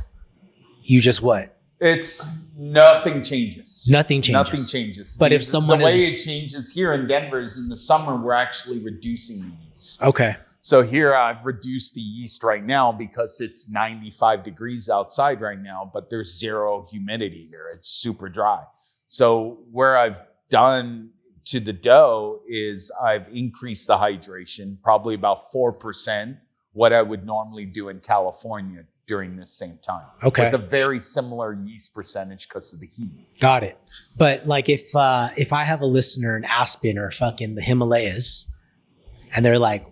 C: you just what?
B: It's nothing changes.
C: Nothing changes.
B: Nothing changes.
C: But if someone
B: the way it changes here in Denver is in the summer, we're actually reducing the yeast.
C: Okay.
B: So here I've reduced the yeast right now because it's 95 degrees outside right now, but there's zero humidity here. It's super dry. So where I've done to the dough is I've increased the hydration, probably about 4%, what I would normally do in California during this same time.
C: Okay.
B: With a very similar yeast percentage because of the heat.
C: Got it. But like if I have a listener in Aspen or fucking the Himalayas, and they're like,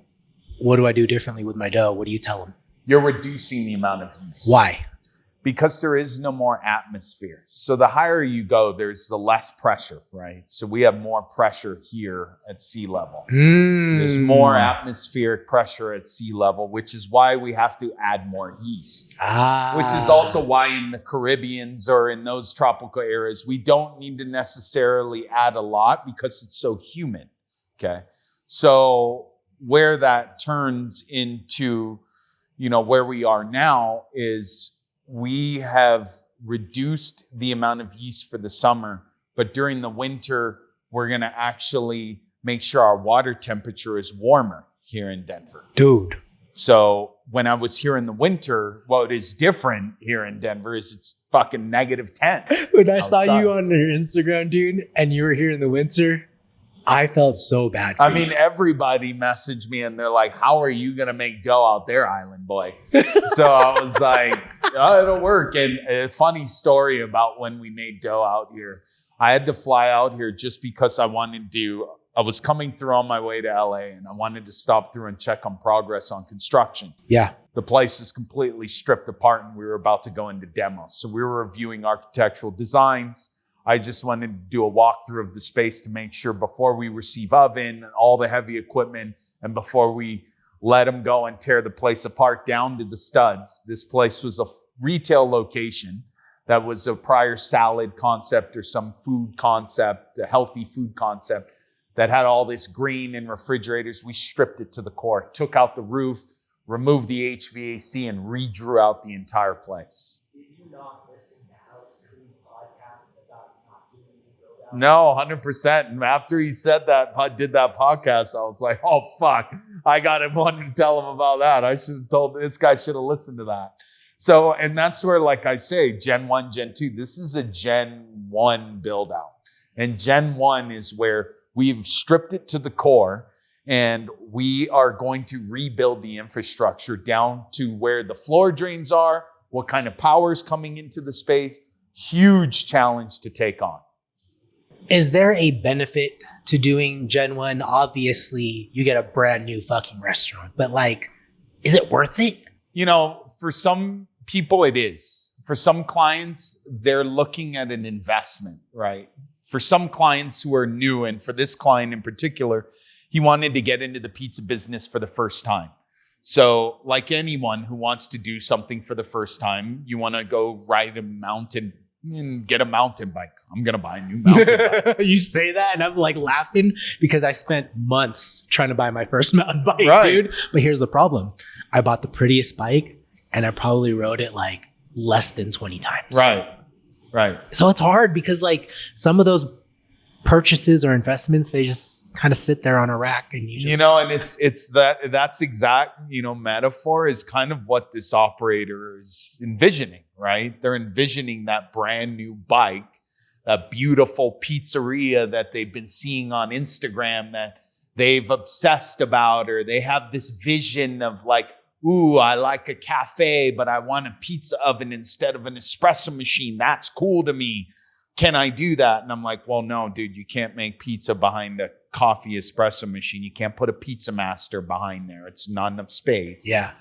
C: what do I do differently with my dough? What do you tell them?
B: You're reducing the amount of yeast.
C: Why?
B: Because there is no more atmosphere. So the higher you go, there's the less pressure, right? So we have more pressure here at sea level. There's more atmospheric pressure at sea level, which is why we have to add more yeast. Which is also why in the Caribbeans or in those tropical areas, we don't need to necessarily add a lot because it's so humid, okay? So where that turns into, where we are now is we have reduced the amount of yeast for the summer, but during the winter, we're going to actually make sure our water temperature is warmer here in Denver.
C: Dude.
B: So when I was here in the winter, what is different here in Denver is it's fucking -10.
C: When I
B: outside.
C: saw you on your Instagram, dude, and you were here in the winter, I felt so bad.
B: I mean, everybody messaged me and they're like, how are you going to make dough out there, island boy? So I was like, oh, it'll work. And a funny story about when we made dough out here. I had to fly out here just because I was coming through on my way to LA and I wanted to stop through and check on progress on construction.
C: Yeah.
B: The place is completely stripped apart and we were about to go into demo. So we were reviewing architectural designs. I just wanted to do a walkthrough of the space to make sure before we receive oven and all the heavy equipment and before we let them go and tear the place apart down to the studs. This place was a retail location that was a prior salad concept or some food concept, a healthy food concept that had all this green and refrigerators. We stripped it to the core, took out the roof, removed the HVAC, and redrew out the entire place.
A: Did you not listen to Alex Creed's podcast about not doing the build out?
B: No, 100%. And after he said that, did that podcast, I was like, oh, fuck. I wanted to tell him about that. I should have told, this guy should have listened to that. So, and that's where, like I say, Gen 1, Gen 2, this is a Gen 1 build out. And Gen 1 is where we've stripped it to the core and we are going to rebuild the infrastructure down to where the floor drains are, what kind of power is coming into the space. Huge challenge to take on.
C: Is there a benefit to doing Gen 1? Obviously, you get a brand new fucking restaurant, but like, is it worth it?
B: You know, for some people it is. For some clients, they're looking at an investment, right? For some clients who are new, and for this client in particular, he wanted to get into the pizza business for the first time. So like anyone who wants to do something for the first time, you want to go ride a mountain and get a mountain bike. I'm going to buy a new mountain bike.
C: You say that and I'm like laughing because I spent months trying to buy my first mountain bike,
B: Right.
C: dude. But here's the problem. I bought the prettiest bike and I probably rode it like less than 20 times.
B: Right.
C: So it's hard because like some of those purchases or investments, they just kind of sit there on a rack and you just...
B: You know, and it's that's exact, metaphor is kind of what this operator is envisioning, right? They're envisioning that brand new bike, that beautiful pizzeria that they've been seeing on Instagram that they've obsessed about, or they have this vision of like, ooh, I like a cafe, but I want a pizza oven instead of an espresso machine. That's cool to me. Can I do that? And I'm like, well, no, dude, you can't make pizza behind a coffee espresso machine. You can't put a pizza master behind there. It's not enough space.
C: Yeah.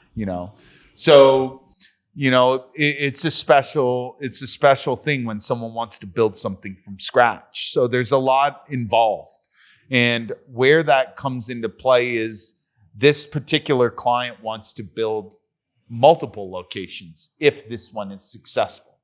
B: So, it's a special thing when someone wants to build something from scratch. So there's a lot involved. And where that comes into play is this particular client wants to build multiple locations if this one is successful.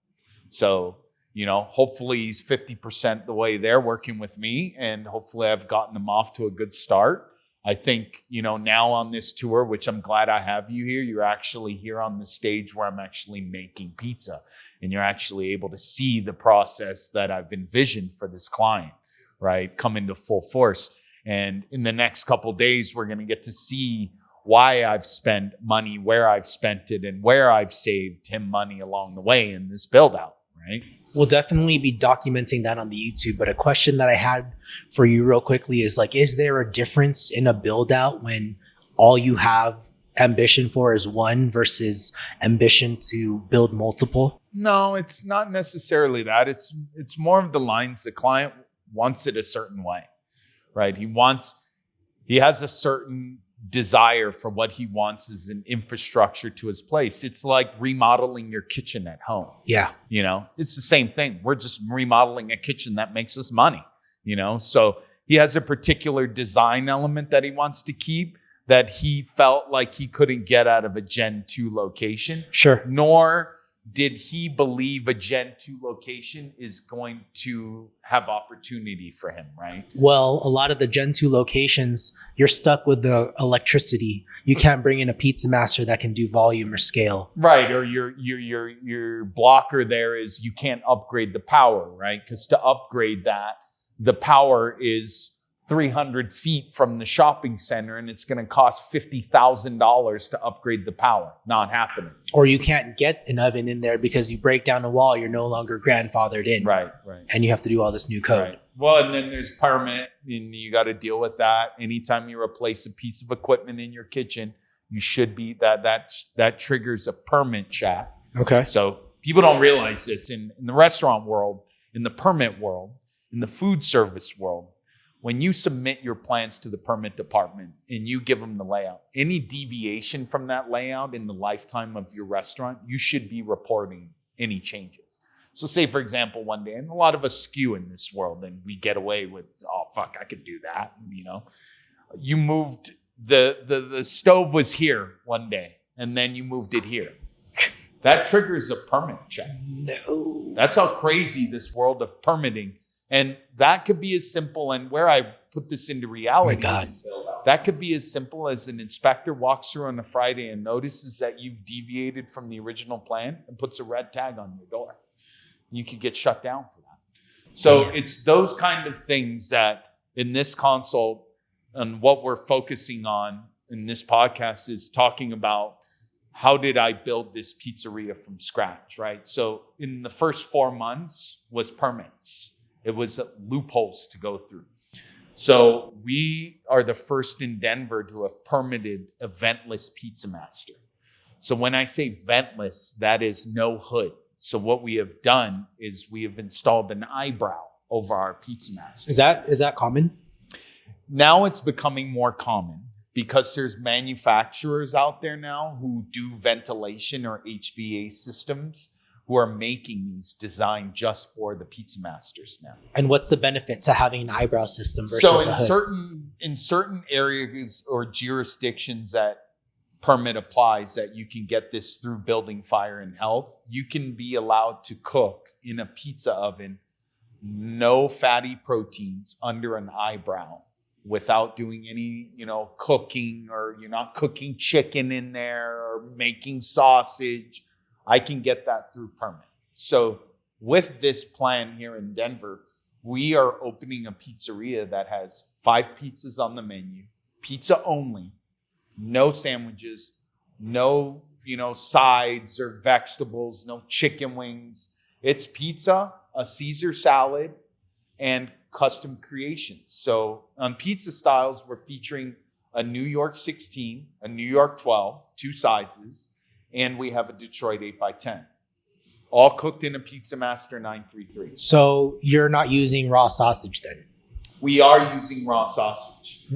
B: So, hopefully he's 50% the way there working with me, and hopefully I've gotten him off to a good start. I think, now on this tour, which I'm glad I have you here, you're actually here on the stage where I'm actually making pizza, and you're actually able to see the process that I've envisioned for this client, right, come into full force. And in the next couple of days, we're going to get to see why I've spent money, where I've spent it, and where I've saved him money along the way in this build out, right?
C: We'll definitely be documenting that on the YouTube. But a question that I had for you real quickly is like, is there a difference in a build out when all you have ambition for is one versus ambition to build multiple?
B: No, it's not necessarily that. It's more of the lines. The client wants it a certain way, right? He has a certain desire for what he wants as an infrastructure to his place. It's like remodeling your kitchen at home.
C: Yeah.
B: It's the same thing. We're just remodeling a kitchen that makes us money, So he has a particular design element that he wants to keep that he felt like he couldn't get out of a Gen 2 location.
C: Sure.
B: Nor did he believe a Gen 2 location is going to have opportunity for him, right?
C: Well, a lot of the Gen 2 locations, you're stuck with the electricity. You can't bring in a pizza master that can do volume or scale.
B: Right, or your blocker there is you can't upgrade the power, right? Because to upgrade that, the power is 300 feet from the shopping center, and it's going to cost $50,000 to upgrade the power. Not happening.
C: Or you can't get an oven in there because you break down a wall, you're no longer grandfathered in.
B: Right.
C: And you have to do all this new code.
B: Right. Well, and then there's permit, and you got to deal with that. Anytime you replace a piece of equipment in your kitchen, you should be that triggers a permit check.
C: Okay.
B: So people don't realize this in the restaurant world, in the permit world, in the food service world. When you submit your plans to the permit department and you give them the layout, any deviation from that layout in the lifetime of your restaurant, you should be reporting any changes. So say, for example, one day, and a lot of us skew in this world and we get away with, oh, fuck, I could do that. You know, you moved, the stove was here one day and then you moved it here. That triggers a permit check.
C: No.
B: That's how crazy this world of permitting. And that could be as simple, and where I put this into reality, that could be as simple as an inspector walks through on a Friday and notices that you've deviated from the original plan and puts a red tag on your door. You could get shut down for that. So it's those kind of things that in this consult and what we're focusing on in this podcast is talking about how did I build this pizzeria from scratch, right? So in the first 4 months was permits. It was loopholes to go through. So we are the first in Denver to have permitted a ventless pizza master. So when I say ventless, that is no hood. So what we have done is we have installed an eyebrow over our pizza master.
C: Is that common?
B: Now it's becoming more common because there's manufacturers out there now who do ventilation or HVAC systems who are making these designed just for the pizza masters now.
C: And what's the benefit to having an eyebrow system versus
B: so
C: a hood?
B: in certain areas or jurisdictions that permit applies that you can get this through building, fire, and health, you can be allowed to cook in a pizza oven, no fatty proteins under an eyebrow without doing any, cooking, or you're not cooking chicken in there or making sausage. I can get that through permit. So with this plan here in Denver, we are opening a pizzeria that has 5 pizzas on the menu, pizza only, no sandwiches, no, sides or vegetables, no chicken wings. It's pizza, a Caesar salad, and custom creations. So on pizza styles, we're featuring a New York 16, a New York 12, 2 sizes, and we have a Detroit 8x10. All cooked in a Pizza Master 933.
C: So you're not using raw sausage then?
B: We are using raw sausage.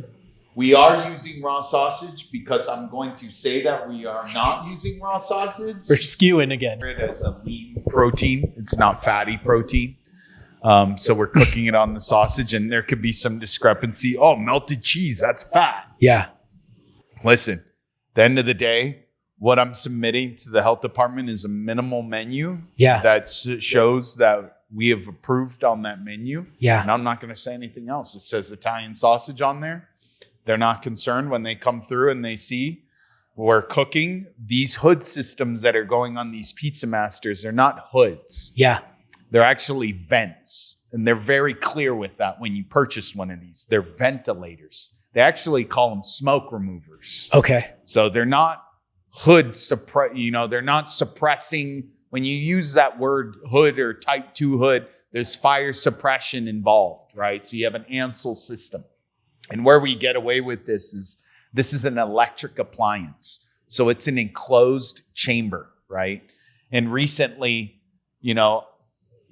B: We are using raw sausage because I'm going to say that we are not using raw sausage.
C: We're skewing again.
B: It as a lean protein. It's not fatty protein. So we're cooking it on the sausage, and there could be some discrepancy. Oh, melted cheese, that's fat.
C: Yeah.
B: Listen, at the end of the day, what I'm submitting to the health department is a minimal menu that shows that we have approved on that menu.
C: Yeah.
B: And I'm not going to say anything else. It says Italian sausage on there. They're not concerned when they come through and they see we're cooking. These hood systems that are going on these pizza masters, they're not hoods.
C: Yeah.
B: They're actually vents. And they're very clear with that when you purchase one of these. They're ventilators. They actually call them smoke removers.
C: Okay.
B: So they're not hood they're not suppressing. When you use that word hood or type 2 hood, there's fire suppression involved, right? So you have an Ansel system. And where we get away with this is an electric appliance. So it's an enclosed chamber, right? And recently,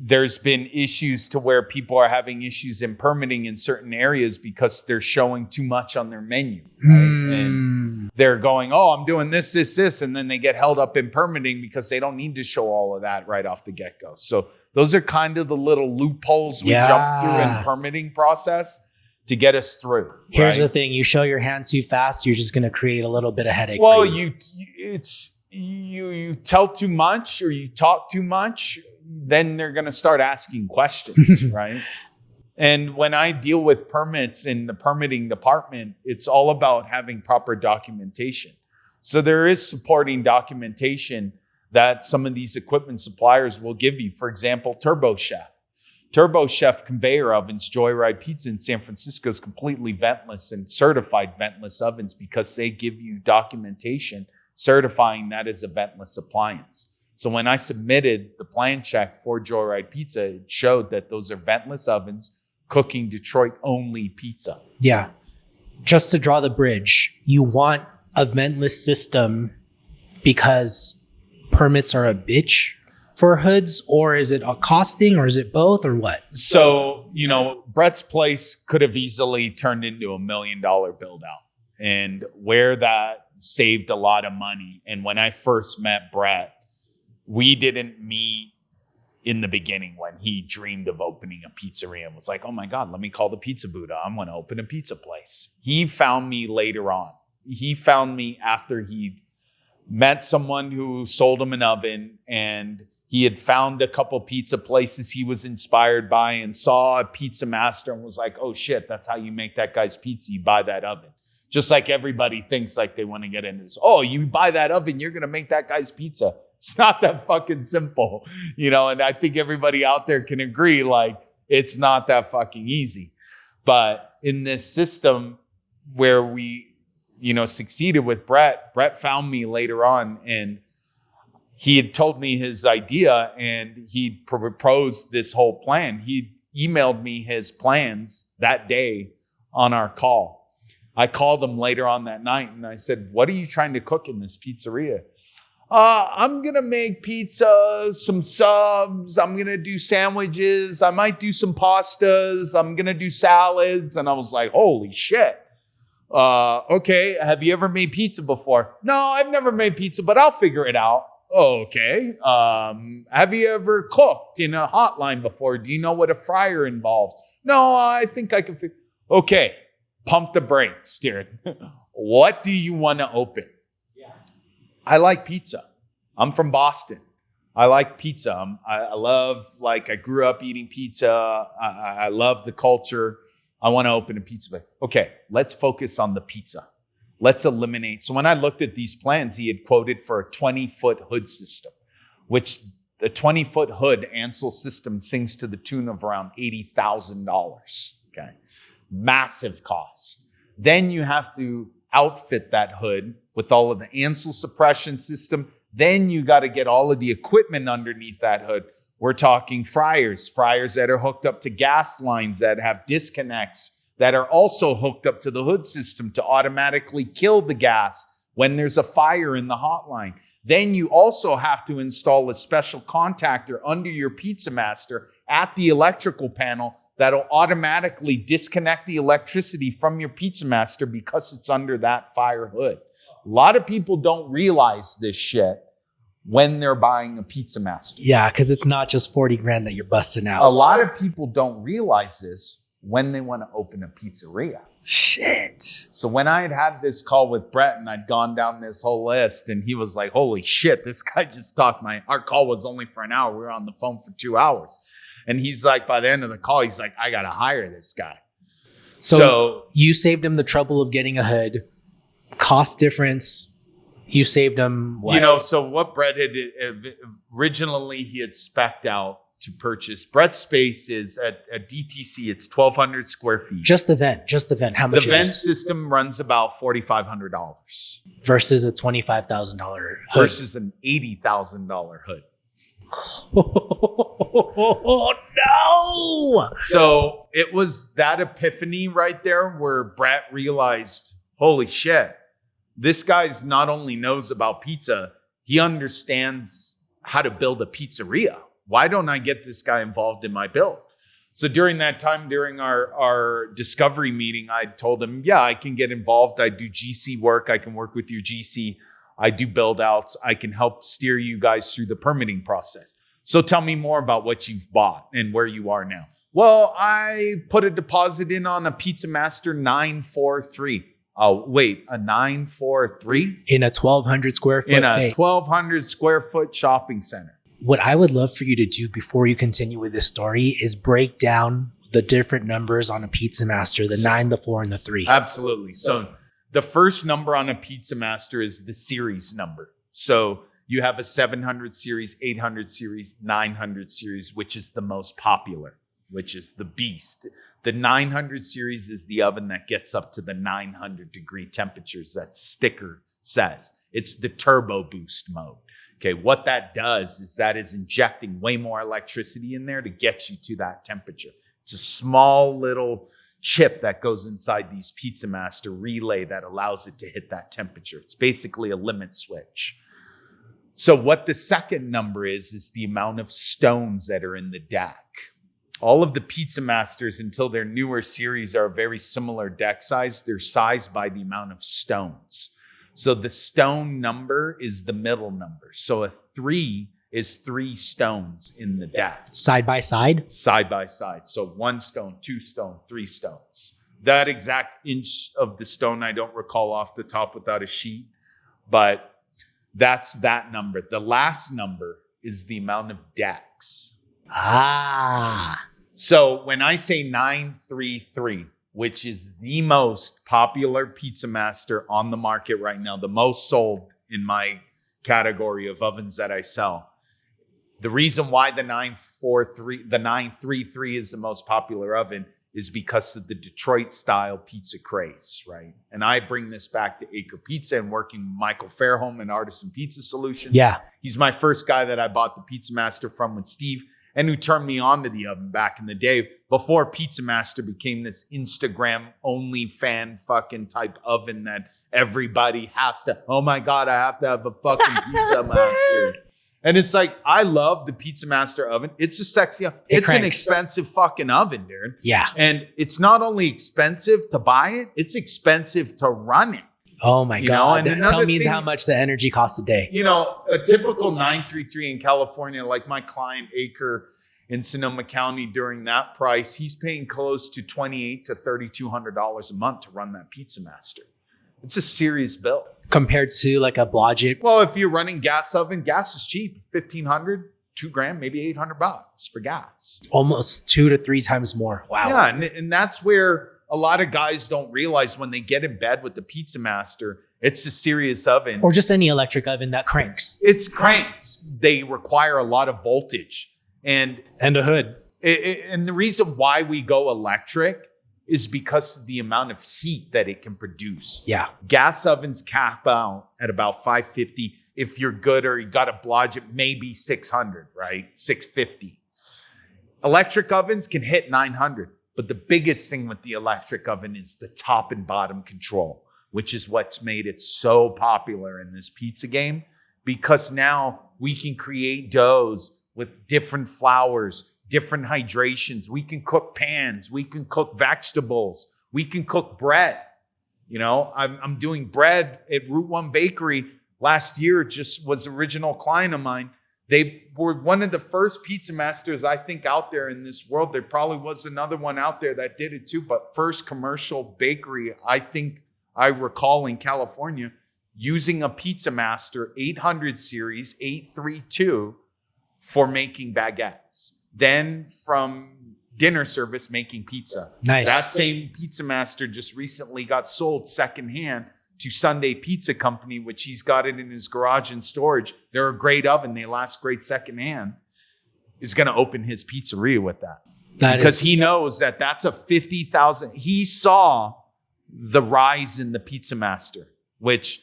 B: there's been issues to where people are having issues in permitting in certain areas because they're showing too much on their menu, right? And they're going, oh, I'm doing this, and then they get held up in permitting because they don't need to show all of that right off the get-go. So those are kind of the little loopholes we jump through in permitting process to get us through.
C: Here's the thing. You show your hand too fast, you're just going to create a little bit of headache.
B: Well, you tell too much or you talk too much, then they're going to start asking questions, right? And when I deal with permits in the permitting department, it's all about having proper documentation. So there is supporting documentation that some of these equipment suppliers will give you. For example, Turbo Chef. Turbo Chef conveyor ovens, Joyride Pizza in San Francisco is completely ventless and certified ventless ovens because they give you documentation certifying that is a ventless appliance. So when I submitted the plan check for Joyride Pizza, it showed that those are ventless ovens cooking Detroit only pizza.
C: Yeah. Just to draw the bridge, you want a ventless system because permits are a bitch for hoods, or is it a costing, or is it both, or what?
B: So, Brett's place could have easily turned into $1 million build out, and where that saved a lot of money. And when I first met Brett, we didn't meet in the beginning when he dreamed of opening a pizzeria and was like, oh my God, let me call the Pizza Buddha. I'm going to open a pizza place. He found me later on. He found me after he met someone who sold him an oven, and he had found a couple pizza places he was inspired by and saw a pizza master and was like, oh shit, that's how you make that guy's pizza. You buy that oven. Just like everybody thinks like they want to get into this. Oh, you buy that oven, you're going to make that guy's pizza. It's not that fucking simple, and I think everybody out there can agree, like, it's not that fucking easy. But in this system where we, succeeded with Brett found me later on, and he had told me his idea and he proposed this whole plan. He emailed me his plans that day on our call. I called him later on that night and I said, what are you trying to cook in this pizzeria? I'm going to make pizza, some subs. I'm going to do sandwiches. I might do some pastas. I'm going to do salads. And I was like, holy shit. Okay. Have you ever made pizza before? No, I've never made pizza, but I'll figure it out. Okay. Have you ever cooked in a hotline before? Do you know what a fryer involves? No, I think I can figure. Okay. Pump the brakes, dude. What do you want to open? I like pizza. I'm from Boston. I like pizza. I love, I grew up eating pizza. I love the culture. I want to open a pizza place. Okay, let's focus on the pizza. Let's eliminate. So when I looked at these plans, he had quoted for a 20-foot hood system, which the 20-foot hood Ansel system sings to the tune of around $80,000. Okay, massive cost. Then you have to outfit that hood with all of the Ansel suppression system. Then you got to get all of the equipment underneath that hood. We're talking fryers that are hooked up to gas lines that have disconnects that are also hooked up to the hood system to automatically kill the gas when there's a fire in the hotline. Then you also have to install a special contactor under your pizza master at the electrical panel that'll automatically disconnect the electricity from your pizza master because it's under that fire hood. A lot of people don't realize this shit when they're buying a pizza master.
C: Yeah, because it's not just 40 grand that you're busting out.
B: A lot of people don't realize this when they want to open a pizzeria.
C: Shit.
B: So when I had this call with Brett and I'd gone down this whole list and he was like, holy shit, this guy just talked our call was only for an hour. We were on the phone for 2 hours. And he's like, by the end of the call, he's like, I got to hire this guy.
C: So you saved him the trouble of getting a hood, cost difference. You saved him what?
B: So what Brett had originally, he had spec'd out to purchase. Brett's space is at DTC, it's 1,200 square feet.
C: Just the vent. How much?
B: The vent system runs about $4,500.
C: Versus a $25,000 hood.
B: Versus an $80,000 hood.
C: Oh, no.
B: So it was that epiphany right there where Brett realized, holy shit, this guy's not only knows about pizza, he understands how to build a pizzeria. Why don't I get this guy involved in my build? So during that time, during our discovery meeting, I told him, yeah, I can get involved. I do GC work. I can work with your GC. I do build outs. I can help steer you guys through the permitting process. So tell me more about what you've bought and where you are now. Well, I put a deposit in on a Pizza Master 943. Oh, wait, a 943?
C: In a 1,200 square foot.
B: In a 1,200 square foot shopping center.
C: What I would love for you to do before you continue with this story is break down the different numbers on a Pizza Master, the 9, the 4, and the 3.
B: Absolutely. So the first number on a Pizza Master is the series number. So you have a 700 series, 800 series, 900 series, which is the most popular, which is the beast. The 900 series is the oven that gets up to the 900 degree temperatures that sticker says. It's the turbo boost mode. Okay, what that does is that is injecting way more electricity in there to get you to that temperature. It's a small little chip that goes inside these Pizza Master relay that allows it to hit that temperature. It's basically a limit switch. So what the second number is the amount of stones that are in the deck. All of the Pizza Masters until their newer series are very similar deck size. They're sized by the amount of stones. So the stone number is the middle number. So a 3 is 3 stones in the deck.
C: Side by side?
B: Side by side. So 1 stone, 2 stone, 3 stones. That exact inch of the stone, I don't recall off the top without a sheet, but that's that number. The last number is the amount of decks.
C: Ah.
B: So when I say 933, which is the most popular Pizza Master on the market right now, the most sold in my category of ovens that I sell. The reason why the 933 is the most popular oven is because of the Detroit style pizza craze, right? And I bring this back to Acre Pizza and working with Michael Fairholm and Artisan Pizza Solutions.
C: Yeah.
B: He's my first guy that I bought the Pizza Master from with Steve, and who turned me on to the oven back in the day before Pizza Master became this Instagram only fan fucking type oven that everybody has to, oh my God, I have to have a fucking Pizza Master. And it's like, I love the Pizza Master oven. It's a sexy, it's an expensive fucking oven, dude.
C: Yeah.
B: And it's not only expensive to buy it, it's expensive to run it.
C: Oh my God.
B: And
C: tell me
B: thing,
C: how much the energy costs a day.
B: You know, a typical 933 in California, like my client Acre in Sonoma County during that price, he's paying close to $2,800 to $3,200 a month to run that Pizza Master. It's a serious bill.
C: Compared to like a Blodgett.
B: Well, if you're running gas oven, gas is cheap. $1,500, $2,000, maybe $800 for gas.
C: Almost 2 to 3 times more. Wow.
B: Yeah, and that's where a lot of guys don't realize when they get in bed with the Pizza Master, it's a serious oven.
C: Or just any electric oven that cranks.
B: It's cranks. They require a lot of voltage. And
C: a hood.
B: And the reason why we go electric is because of the amount of heat that it can produce.
C: Yeah.
B: Gas ovens cap out at about 550. If you're good or you got a Blodgett, maybe 600, right? 650. Electric ovens can hit 900. But the biggest thing with the electric oven is the top and bottom control, which is what's made it so popular in this pizza game. Because now we can create doughs with different flours, different hydrations. We can cook pans. We can cook vegetables. We can cook bread. You know, I'm doing bread at Route 1 Bakery. Last year, just was original client of mine. They were one of the first Pizza Masters, I think, out there in this world. There probably was another one out there that did it too, but first commercial bakery, I think I recall in California, using a Pizza Master 800 series, 832, for making baguettes. Then from dinner service, making pizza.
C: Nice.
B: That same Pizza Master just recently got sold secondhand to Sunday Pizza Company, which he's got it in his garage and storage. They're a great oven. They last great secondhand. Is going to open his pizzeria with that. Because he knows that that's a 50,000. He saw the rise in the Pizza Master, which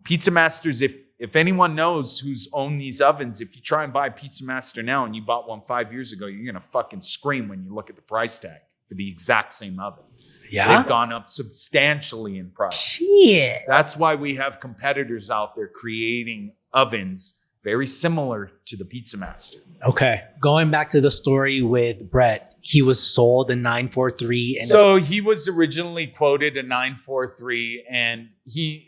B: Pizza Masters, if anyone knows who's owned these ovens, if you try and buy a Pizza Master now and you bought one 5 years ago, you're going to fucking scream when you look at the price tag for the exact same oven.
C: Yeah.
B: They've gone up substantially in price.
C: Yeah.
B: That's why we have competitors out there creating ovens very similar to the Pizza Master.
C: Okay. Going back to the story with Brett, he was sold a 943.
B: So he was originally quoted a 943 and he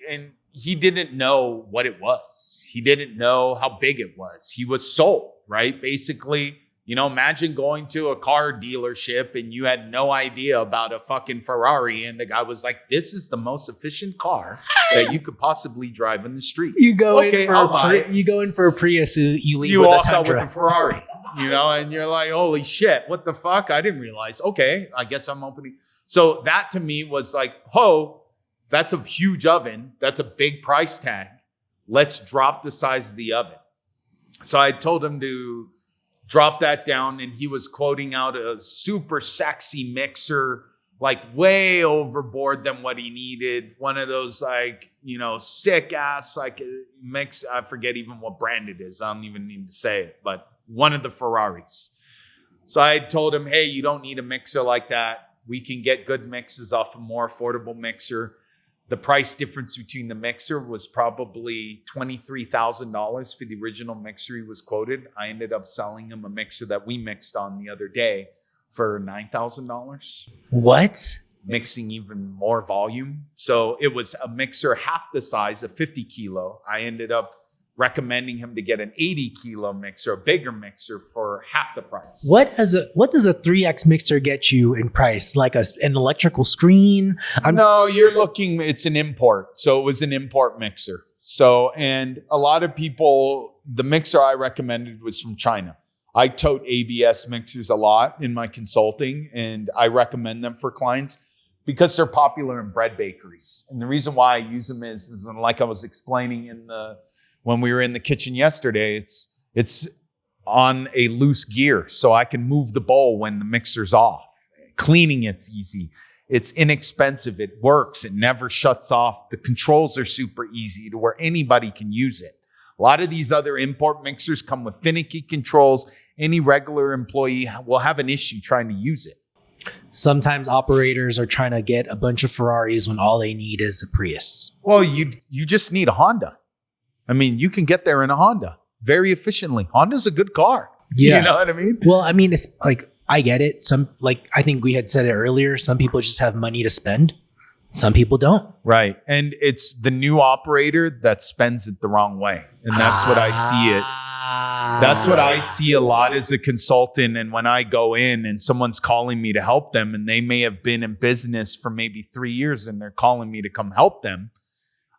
B: didn't know what it was. He didn't know how big it was. He was sold, right? Basically, You know, imagine going to a car dealership and you had no idea about a fucking Ferrari, and the guy was like, "This is the most efficient car that you could possibly drive in the street."
C: You go
B: Okay, I'll buy it.
C: you go in for a Prius, you leave
B: You
C: with a
B: walk out with
C: Tundra.
B: a Ferrari, you know, and you're like, "Holy shit, what the fuck? I didn't realize." Okay, I guess I'm opening. So that to me was like, that's a huge oven. That's a big price tag. Let's drop the size of the oven. So I told him to drop that down, and he was quoting out a super sexy mixer, like way overboard than what he needed. One of those like, you know, sick ass like mix. I forget even what brand it is. I don't even need to say it, but one of the Ferraris. So I told him, hey, you don't need a mixer like that. We can get good mixes off a more affordable mixer. The price difference between the mixer was probably $23,000 for the original mixer he was quoted. I ended up selling him a mixer that we mixed on the other day for $9,000.
C: What?
B: Mixing even more volume. So it was a mixer half the size of 50 kilo. I ended up recommending him to get an 80 kilo mixer, a bigger mixer for half the price.
C: What does a 3X mixer get you in price? Like an electrical screen?
B: No, you're looking, it's an import. So it was an import mixer. So, and a lot of people, the mixer I recommended was from China. I tote ABS mixers a lot in my consulting, and I recommend them for clients because they're popular in bread bakeries. And the reason why I use them is like I was explaining when we were in the kitchen yesterday, it's on a loose gear, so I can move the bowl when the mixer's off. Cleaning it's easy. It's inexpensive. It works. It never shuts off. The controls are super easy to where anybody can use it. A lot of these other import mixers come with finicky controls. Any regular employee will have an issue trying to use it.
C: Sometimes operators are trying to get a bunch of Ferraris when all they need is a Prius.
B: Well, you just need a Honda. I mean, you can get there in a Honda very efficiently. Honda's a good car.
C: Yeah.
B: You know what I mean?
C: Well, I mean, it's like, I get it. I think we had said it earlier. Some people just have money to spend. Some people don't.
B: Right. And it's the new operator that spends it the wrong way. And that's what I see it. That's what I see a lot as a consultant. And when I go in and someone's calling me to help them, and they may have been in business for maybe 3 years and they're calling me to come help them,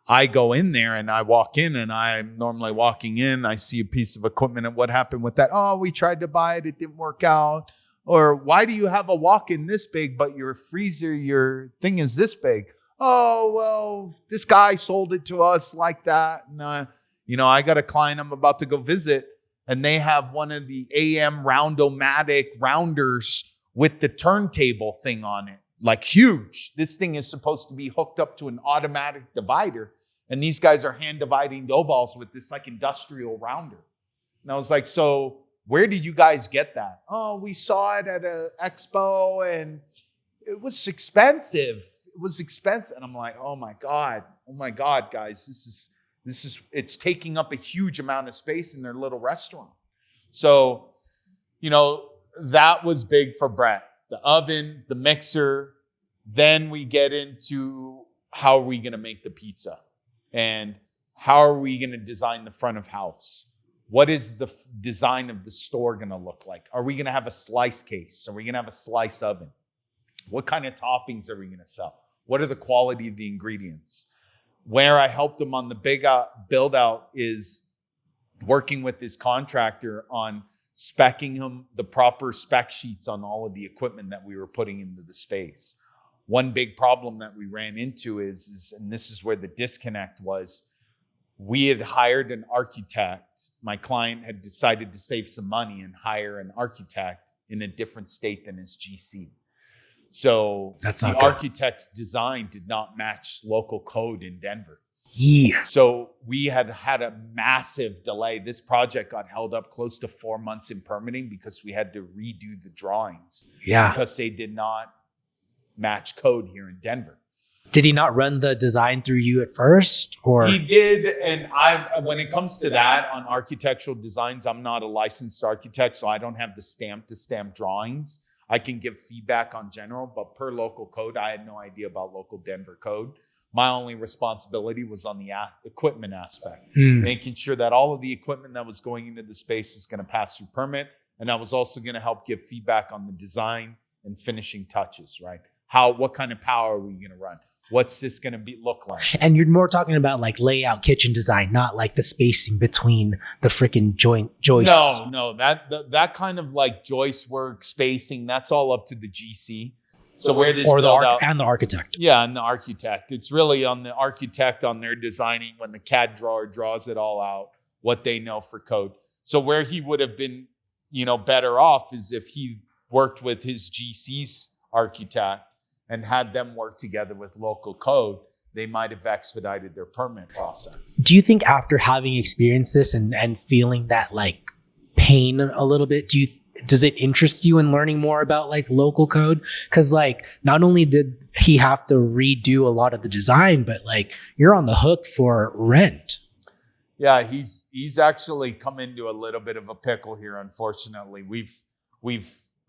B: I go in there and I walk in, and I'm normally walking in, I see a piece of equipment, and what happened with that? Oh, we tried to buy it. It didn't work out. Or why do you have a walk-in this big, but your freezer, your thing is this big? Oh, well, this guy sold it to us like that. And, I got a client I'm about to go visit, and they have one of the AM Roundomatic rounders with the turntable thing on it, like huge. This thing is supposed to be hooked up to an automatic divider, and these guys are hand dividing dough balls with this like industrial rounder. And I was like, so where did you guys get that? Oh, we saw it at an expo, and it was expensive. It was expensive. And I'm like, oh my God, guys, this is, it's taking up a huge amount of space in their little restaurant. So, that was big for Brett. The oven, the mixer. Then we get into how are we going to make the pizza? And how are we going to design the front of house? What is the design of the store going to look like? Are we going to have a slice case? Are we going to have a slice oven? What kind of toppings are we going to sell? What are the quality of the ingredients? Where I helped him on the big build out is working with his contractor on speccing him the proper spec sheets on all of the equipment that we were putting into the space. One big problem that we ran into is, and this is where the disconnect was, we had hired an architect. My client had decided to save some money and hire an architect in a different state than his GC. So the architect's design did not match local code in Denver.
C: Yeah.
B: So we had a massive delay. This project got held up close to 4 months in permitting because we had to redo the drawings.
C: Yeah.
B: Because they did not match code here in Denver.
C: Did he not run the design through you at first? Or
B: he did, and when it comes to that on architectural designs, I'm not a licensed architect, so I don't have the stamp drawings. I can give feedback on general, but per local code, I had no idea about local Denver code. My only responsibility was on the equipment aspect, making sure that all of the equipment that was going into the space was going to pass through permit And I was also going to help give feedback on the design and finishing touches, right? What kind of power are we going to run? What's this going to look like?
C: And you're more talking about like layout, kitchen design, not like the spacing between the freaking joists.
B: No, that kind of like joist work, spacing, that's all up to the GC. So where this
C: or the
B: and
C: the architect.
B: Yeah, and the architect. It's really on the architect on their designing when the CAD drawer draws it all out, what they know for code. So where he would have been, better off is if he worked with his GC's architect and had them work together with local code, they might have expedited their permit process.
C: Do you think after having experienced this and feeling that like pain a little bit, does it interest you in learning more about like local code? Because like not only did he have to redo a lot of the design, but like you're on the hook for rent.
B: Yeah, he's actually come into a little bit of a pickle here, unfortunately.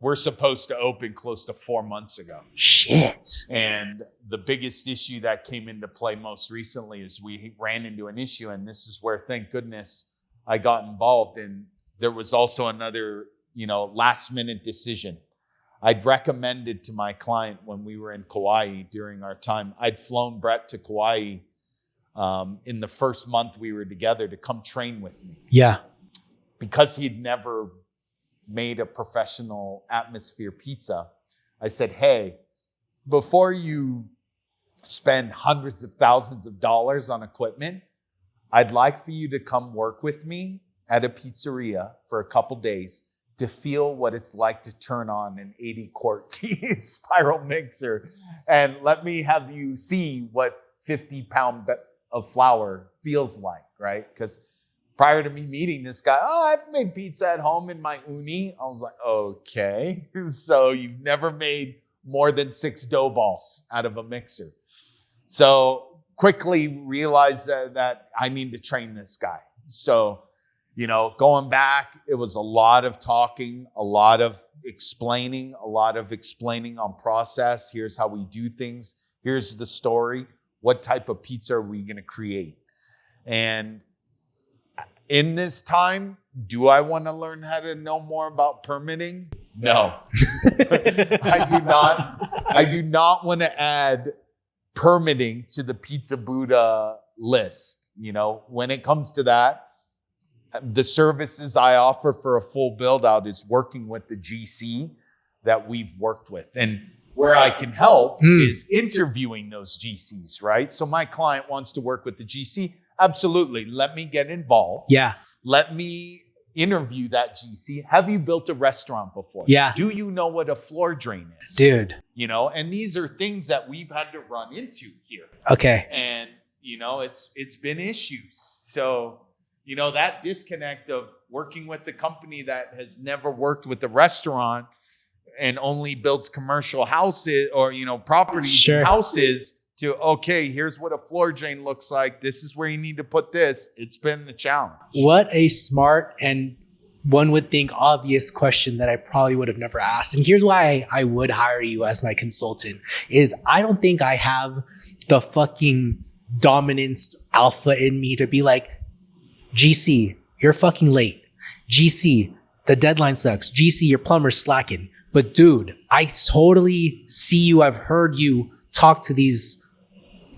B: We're supposed to open close to 4 months ago.
C: Shit.
B: And the biggest issue that came into play most recently is we ran into an issue, and this is where, thank goodness, I got involved. And there was also another, last minute decision. I'd recommended to my client when we were in Kauai during our time, I'd flown Brett to Kauai in the first month we were together to come train with me.
C: Yeah.
B: Because he'd never made a professional atmosphere pizza, I said, hey, before you spend hundreds of thousands of dollars on equipment, I'd like for you to come work with me at a pizzeria for a couple days to feel what it's like to turn on an 80-quart spiral mixer. And let me have you see what 50-pound of flour feels like, right? Because prior to me meeting this guy, I've made pizza at home in my uni. I was like, okay. So you've never made more than 6 dough balls out of a mixer. So quickly realized that I need to train this guy. So, going back, it was a lot of talking, a lot of explaining on process. Here's how we do things. Here's the story. What type of pizza are we going to create? And in this time, do I want to learn how to know more about permitting? No. I do not. I do not want to add permitting to the Pizza Buddha list. When it comes to that, the services I offer for a full build out is working with the GC that we've worked with. And where I can help is interviewing those GCs, right? So my client wants to work with the GC. Absolutely. Let me get involved.
C: Yeah.
B: Let me interview that GC. Have you built a restaurant before?
C: Yeah.
B: Do you know what a floor drain is?
C: Dude.
B: And these are things that we've had to run into here.
C: Okay.
B: And, it's been issues. So, that disconnect of working with a company that has never worked with a restaurant and only builds commercial houses or, properties,
C: Sure.
B: houses to, okay, here's what a floor drain looks like. This is where you need to put this. It's been a challenge.
C: What a smart and one would think obvious question that I probably would have never asked. And here's why I would hire you as my consultant is I don't think I have the fucking dominance alpha in me to be like, GC, you're fucking late. GC, the deadline sucks. GC, your plumber's slacking. But dude, I totally see you. I've heard you talk to these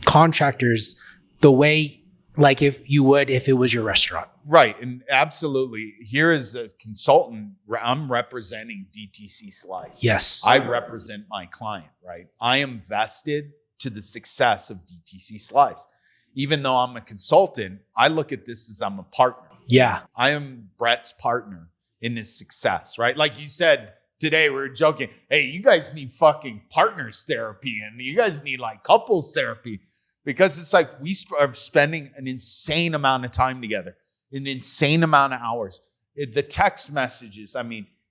C: contractors the way like if you would if it was your restaurant.
B: Right. And absolutely. Here as a consultant, I'm representing DTC Slice.
C: Yes.
B: I represent my client, right? I am vested to the success of DTC Slice. Even though I'm a consultant, I look at this as I'm a partner.
C: Yeah.
B: I am Brett's partner in his success, right? Like you said today, we were joking, hey, you guys need fucking partners therapy and you guys need like couples therapy because it's like we are spending an insane amount of time together, an insane amount of hours. The text messages,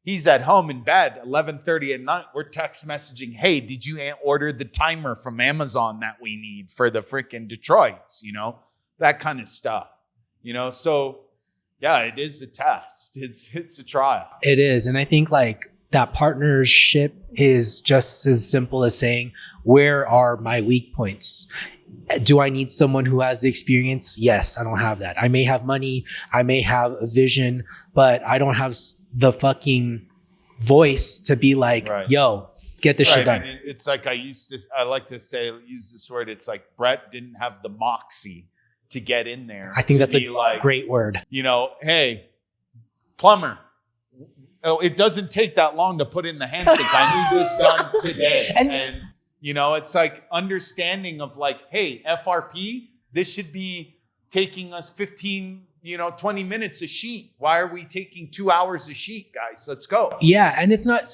B: he's at home in bed, 11:30 at night. We're text messaging, hey, did you order the timer from Amazon that we need for the freaking Detroits? That kind of stuff. So yeah, it is a test. It's a trial.
C: It is. And I think like that partnership is just as simple as saying, where are my weak points? Do I need someone who has the experience? Yes, I don't have that. I may have money. I may have a vision, but I don't have the fucking voice to be like,
B: Right.
C: yo, get this shit done.
B: And it's like I like to use this word. It's like Brett didn't have the moxie to get in there.
C: I think that's a
B: like,
C: great word.
B: You know, hey, plumber. Oh, it doesn't take that long to put in the hand sink. I need this done today. And you know, it's like understanding of like, hey, FRP, this should be taking us 15, 20 minutes a sheet. Why are we taking 2 hours a sheet, guys? Let's go.
C: Yeah. And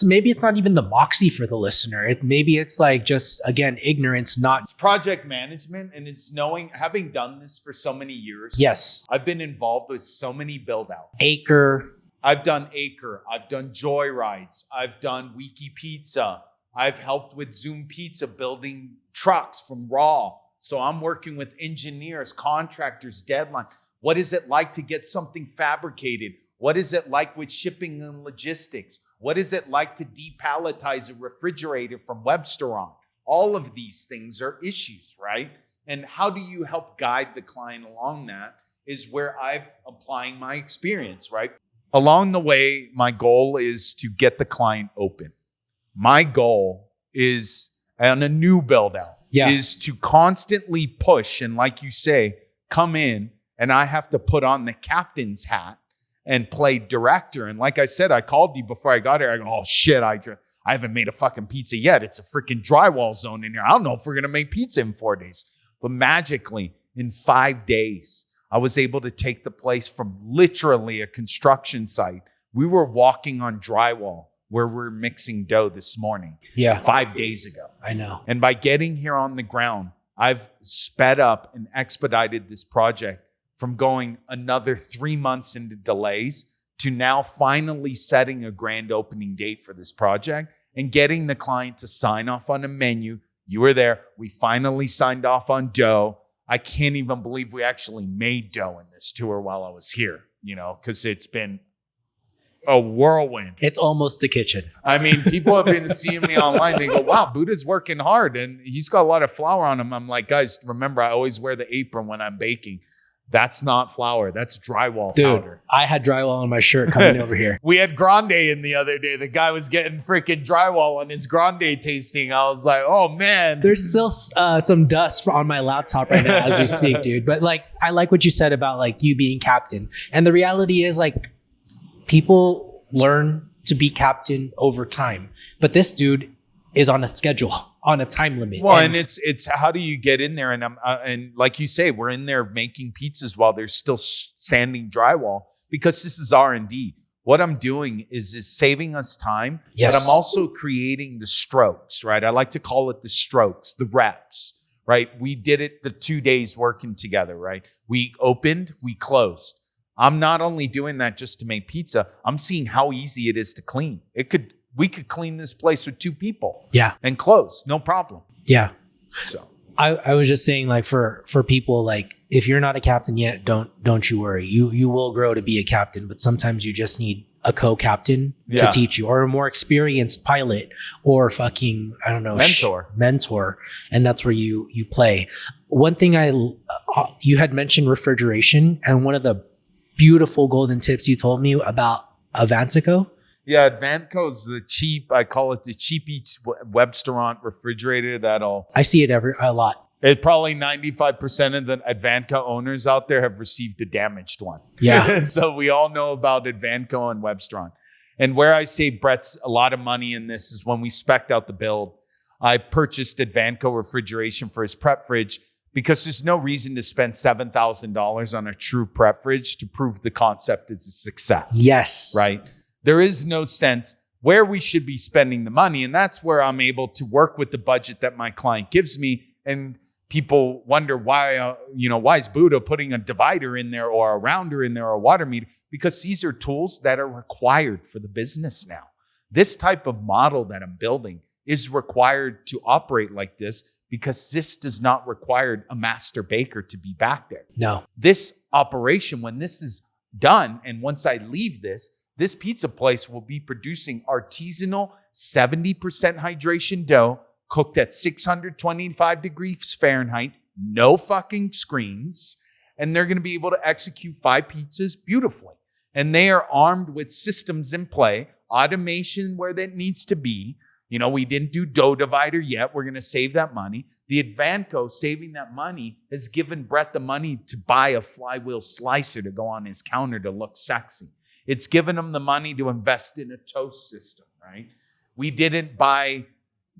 C: maybe it's not even the moxie for the listener. Maybe it's like just, again, ignorance, not.
B: It's project management, and it's having done this for so many years.
C: Yes.
B: I've been involved with so many build outs.
C: Acre.
B: I've done Acre. I've done Joyrides. I've done Wiki Pizza. I've helped with Zoom Pizza building trucks from raw. So I'm working with engineers, contractors, deadline. What is it like to get something fabricated? What is it like with shipping and logistics? What is it like to depalletize a refrigerator from Webstaurant? All of these things are issues, right? And how do you help guide the client along that is where I'm applying my experience, right? Along the way, my goal is to get the client open. My goal is on a new build out is to constantly push. And like you say, come in and I have to put on the captain's hat and play director. And like I said, I called you before I got here. I go, oh shit, I haven't made a fucking pizza yet. It's a freaking drywall zone in here. I don't know if we're going to make pizza in 4 days. But magically, in 5 days, I was able to take the place from literally a construction site. We were walking on drywall where we're mixing dough this morning.
C: Yeah.
B: 5 days ago.
C: I know.
B: And by getting here on the ground, I've sped up and expedited this project from going another 3 months into delays to now finally setting a grand opening date for this project and getting the client to sign off on a menu. You were there. We finally signed off on dough. I can't even believe we actually made dough in this tour while I was here, because it's been a whirlwind.
C: It's almost a kitchen.
B: I mean, people have been seeing me online. They go, wow, Buddha's working hard and he's got a lot of flour on him. I'm like, guys, remember, I always wear the apron when I'm baking. That's not flour. That's drywall powder.
C: I had drywall on my shirt coming over here.
B: We had grande in the other day. The guy was getting freaking drywall on his grande tasting. I was like, oh man.
C: There's still some dust on my laptop right now as we speak, dude. But like, I like what you said about like you being captain. And the reality is like people learn to be captain over time. But this dude is on a schedule, on a time limit.
B: Well, and it's how do you get in there? And and like you say, we're in there making pizzas while they're still sanding drywall because this is R&D. What I'm doing is saving us time,
C: yes.
B: But I'm also creating the strokes, right? I like to call it the strokes, the reps, right? We did it the 2 days working together, right? We opened, we closed. I'm not only doing that just to make pizza. I'm seeing how easy it is to clean. We could clean this place with 2 people.
C: Yeah.
B: And close. No problem.
C: Yeah.
B: So
C: I was just saying like for people, like if you're not a captain yet, don't you worry. You will grow to be a captain, but sometimes you just need a co-captain to teach you or a more experienced pilot or fucking, I don't know, mentor. And that's where you play. One thing you had mentioned refrigeration, and one of the beautiful golden tips you told me about Avantico.
B: Yeah, Advanco is I call it the cheapy Webstaurant refrigerator I see it a lot. It probably 95% of the Advanco owners out there have received a damaged one.
C: Yeah.
B: So we all know about Advanco and Webstaurant. And where I save Brett's a lot of money in this is when we spec'd out the build, I purchased Advanco refrigeration for his prep fridge because there's no reason to spend $7,000 on a true prep fridge to prove the concept is a success.
C: Yes.
B: Right? There is no sense where we should be spending the money. And that's where I'm able to work with the budget that my client gives me. And people wonder why is Buddha putting a divider in there or a rounder in there or a water meter? Because these are tools that are required for the business now. This type of model that I'm building is required to operate like this because this does not require a master baker to be back there.
C: No.
B: This operation, when this is done, and once I leave this pizza place will be producing artisanal 70% hydration dough cooked at 625 degrees Fahrenheit, no fucking screens, and they're going to be able to execute 5 pizzas beautifully. And they are armed with systems in play, automation where that needs to be. You know, we didn't do dough divider yet. We're going to save that money. The Advanco saving that money has given Brett the money to buy a flywheel slicer to go on his counter to look sexy. It's given him the money to invest in a toast system, right? We didn't buy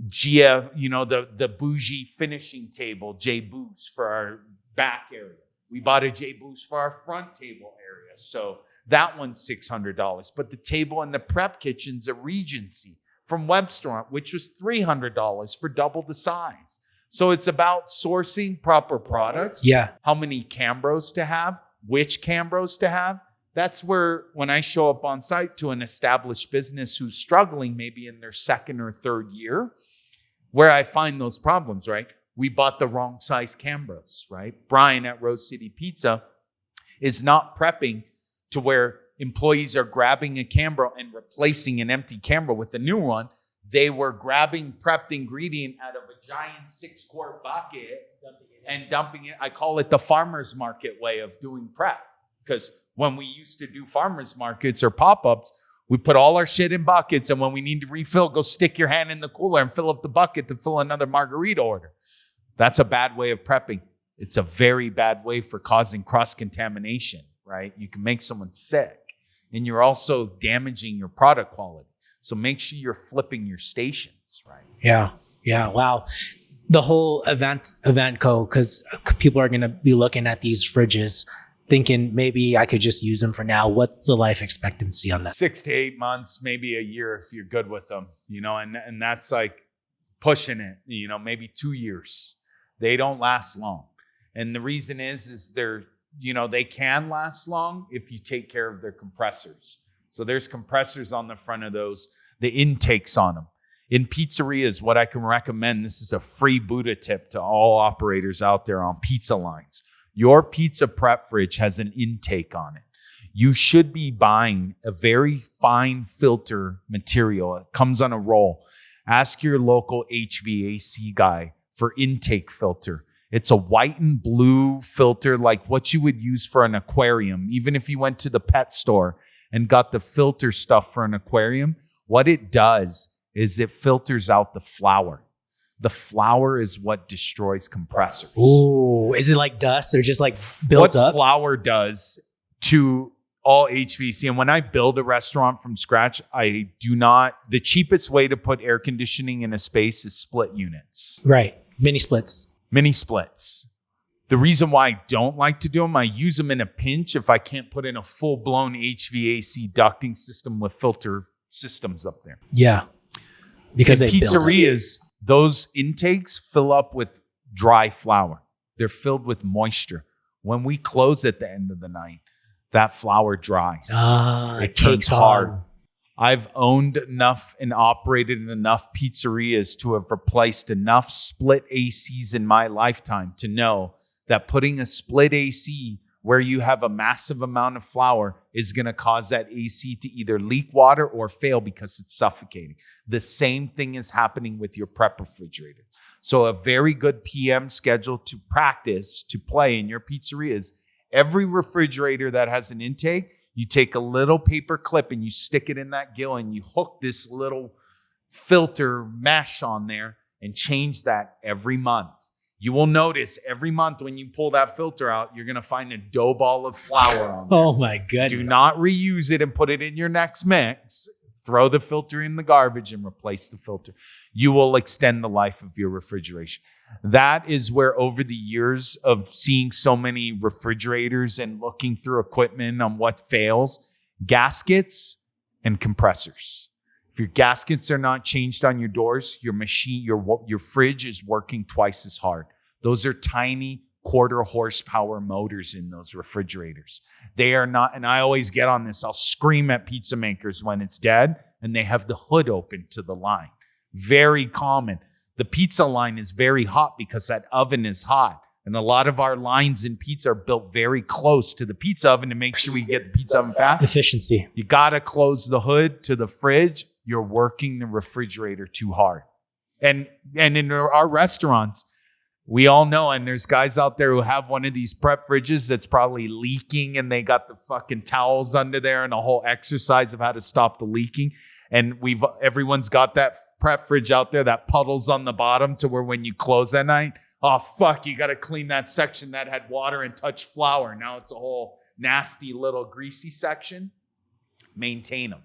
B: GF, you know, the bougie finishing table, J Boost for our back area. We bought a J Boost for our front table area. So that one's $600. But the table in the prep kitchen's a Regency from Webster, which was $300 for double the size. So it's about sourcing proper products.
C: Yeah.
B: How many Cambros to have, which Cambros to have. That's where when I show up on site to an established business who's struggling maybe in their second or third year, where I find those problems, right? We bought the wrong size Cambros, right? Brian at Rose City Pizza is not prepping to where employees are grabbing a Cambro and replacing an empty Cambro with a new one. They were grabbing prepped ingredient out of a giant 6-quart bucket and dumping it. I call it the farmer's market way of doing prep. Because when we used to do farmer's markets or pop-ups, we put all our shit in buckets, and when we need to refill, go stick your hand in the cooler and fill up the bucket to fill another margarita order. That's a bad way of prepping. It's a very bad way for causing cross-contamination, right? You can make someone sick, and you're also damaging your product quality. So make sure you're flipping your stations, right?
C: Yeah. Yeah. Wow. The whole Eventco, because people are going to be looking at these fridges thinking maybe I could just use them for now. What's the life expectancy on that?
B: 6 to 8 months, maybe a year if you're good with them, you know, and that's like pushing it, you know, maybe 2 years. They don't last long. And the reason is they're, you know, they can last long if you take care of their compressors. So there's compressors on the front of those, the intakes on them. In pizzerias, what I can recommend, this is a free Buddha tip to all operators out there on pizza lines. Your pizza prep fridge has an intake on it. You should be buying a very fine filter material. It comes on a roll. Ask your local HVAC guy for intake filter. It's a white and blue filter like what you would use for an aquarium. Even if you went to the pet store and got the filter stuff for an aquarium, what it does is it filters out the flour. The flour is what destroys compressors.
C: Ooh, is it like dust or just like built up?
B: What flour does to all HVAC, and when I build a restaurant from scratch, the cheapest way to put air conditioning in a space is split units.
C: Right, mini splits.
B: Mini splits. The reason why I don't like to do them, I use them in a pinch if I can't put in a full-blown HVAC ducting system with filter systems up there.
C: Yeah. Because
B: in pizzerias, those intakes fill up with dry flour. They're filled with moisture. When we close at the end of the night, that flour dries. It turns hard. I've owned enough and operated enough pizzerias to have replaced enough split ACs in my lifetime to know that putting a split AC where you have a massive amount of flour is going to cause that AC to either leak water or fail because it's suffocating. The same thing is happening with your prep refrigerator. So a very good PM schedule to practice, to play in your pizzeria is every refrigerator that has an intake, you take a little paper clip and you stick it in that gill and you hook this little filter mesh on there and change that every month. You will notice every month when you pull that filter out, you're going to find a dough ball of flour on there.
C: Oh my goodness.
B: Do not reuse it and put it in your next mix. Throw the filter in the garbage and replace the filter. You will extend the life of your refrigeration. That is where over the years of seeing so many refrigerators and looking through equipment on what fails, gaskets and compressors. If your gaskets are not changed on your doors, your machine, your fridge is working twice as hard. Those are tiny 1/4 horsepower motors in those refrigerators. They are not, and I always get on this, I'll scream at pizza makers when it's dead and they have the hood open to the line. Very common. The pizza line is very hot because that oven is hot. And a lot of our lines in pizza are built very close to the pizza oven to make sure we get the pizza oven fast.
C: Efficiency.
B: You got to close the hood to the fridge. You're working the refrigerator too hard. And in our restaurants, we all know, and there's guys out there who have one of these prep fridges that's probably leaking and they got the fucking towels under there and a whole exercise of how to stop the leaking. And everyone's got that prep fridge out there that puddles on the bottom to where when you close at night, oh fuck, you got to clean that section that had water and touched flour. Now it's a whole nasty little greasy section. Maintain them.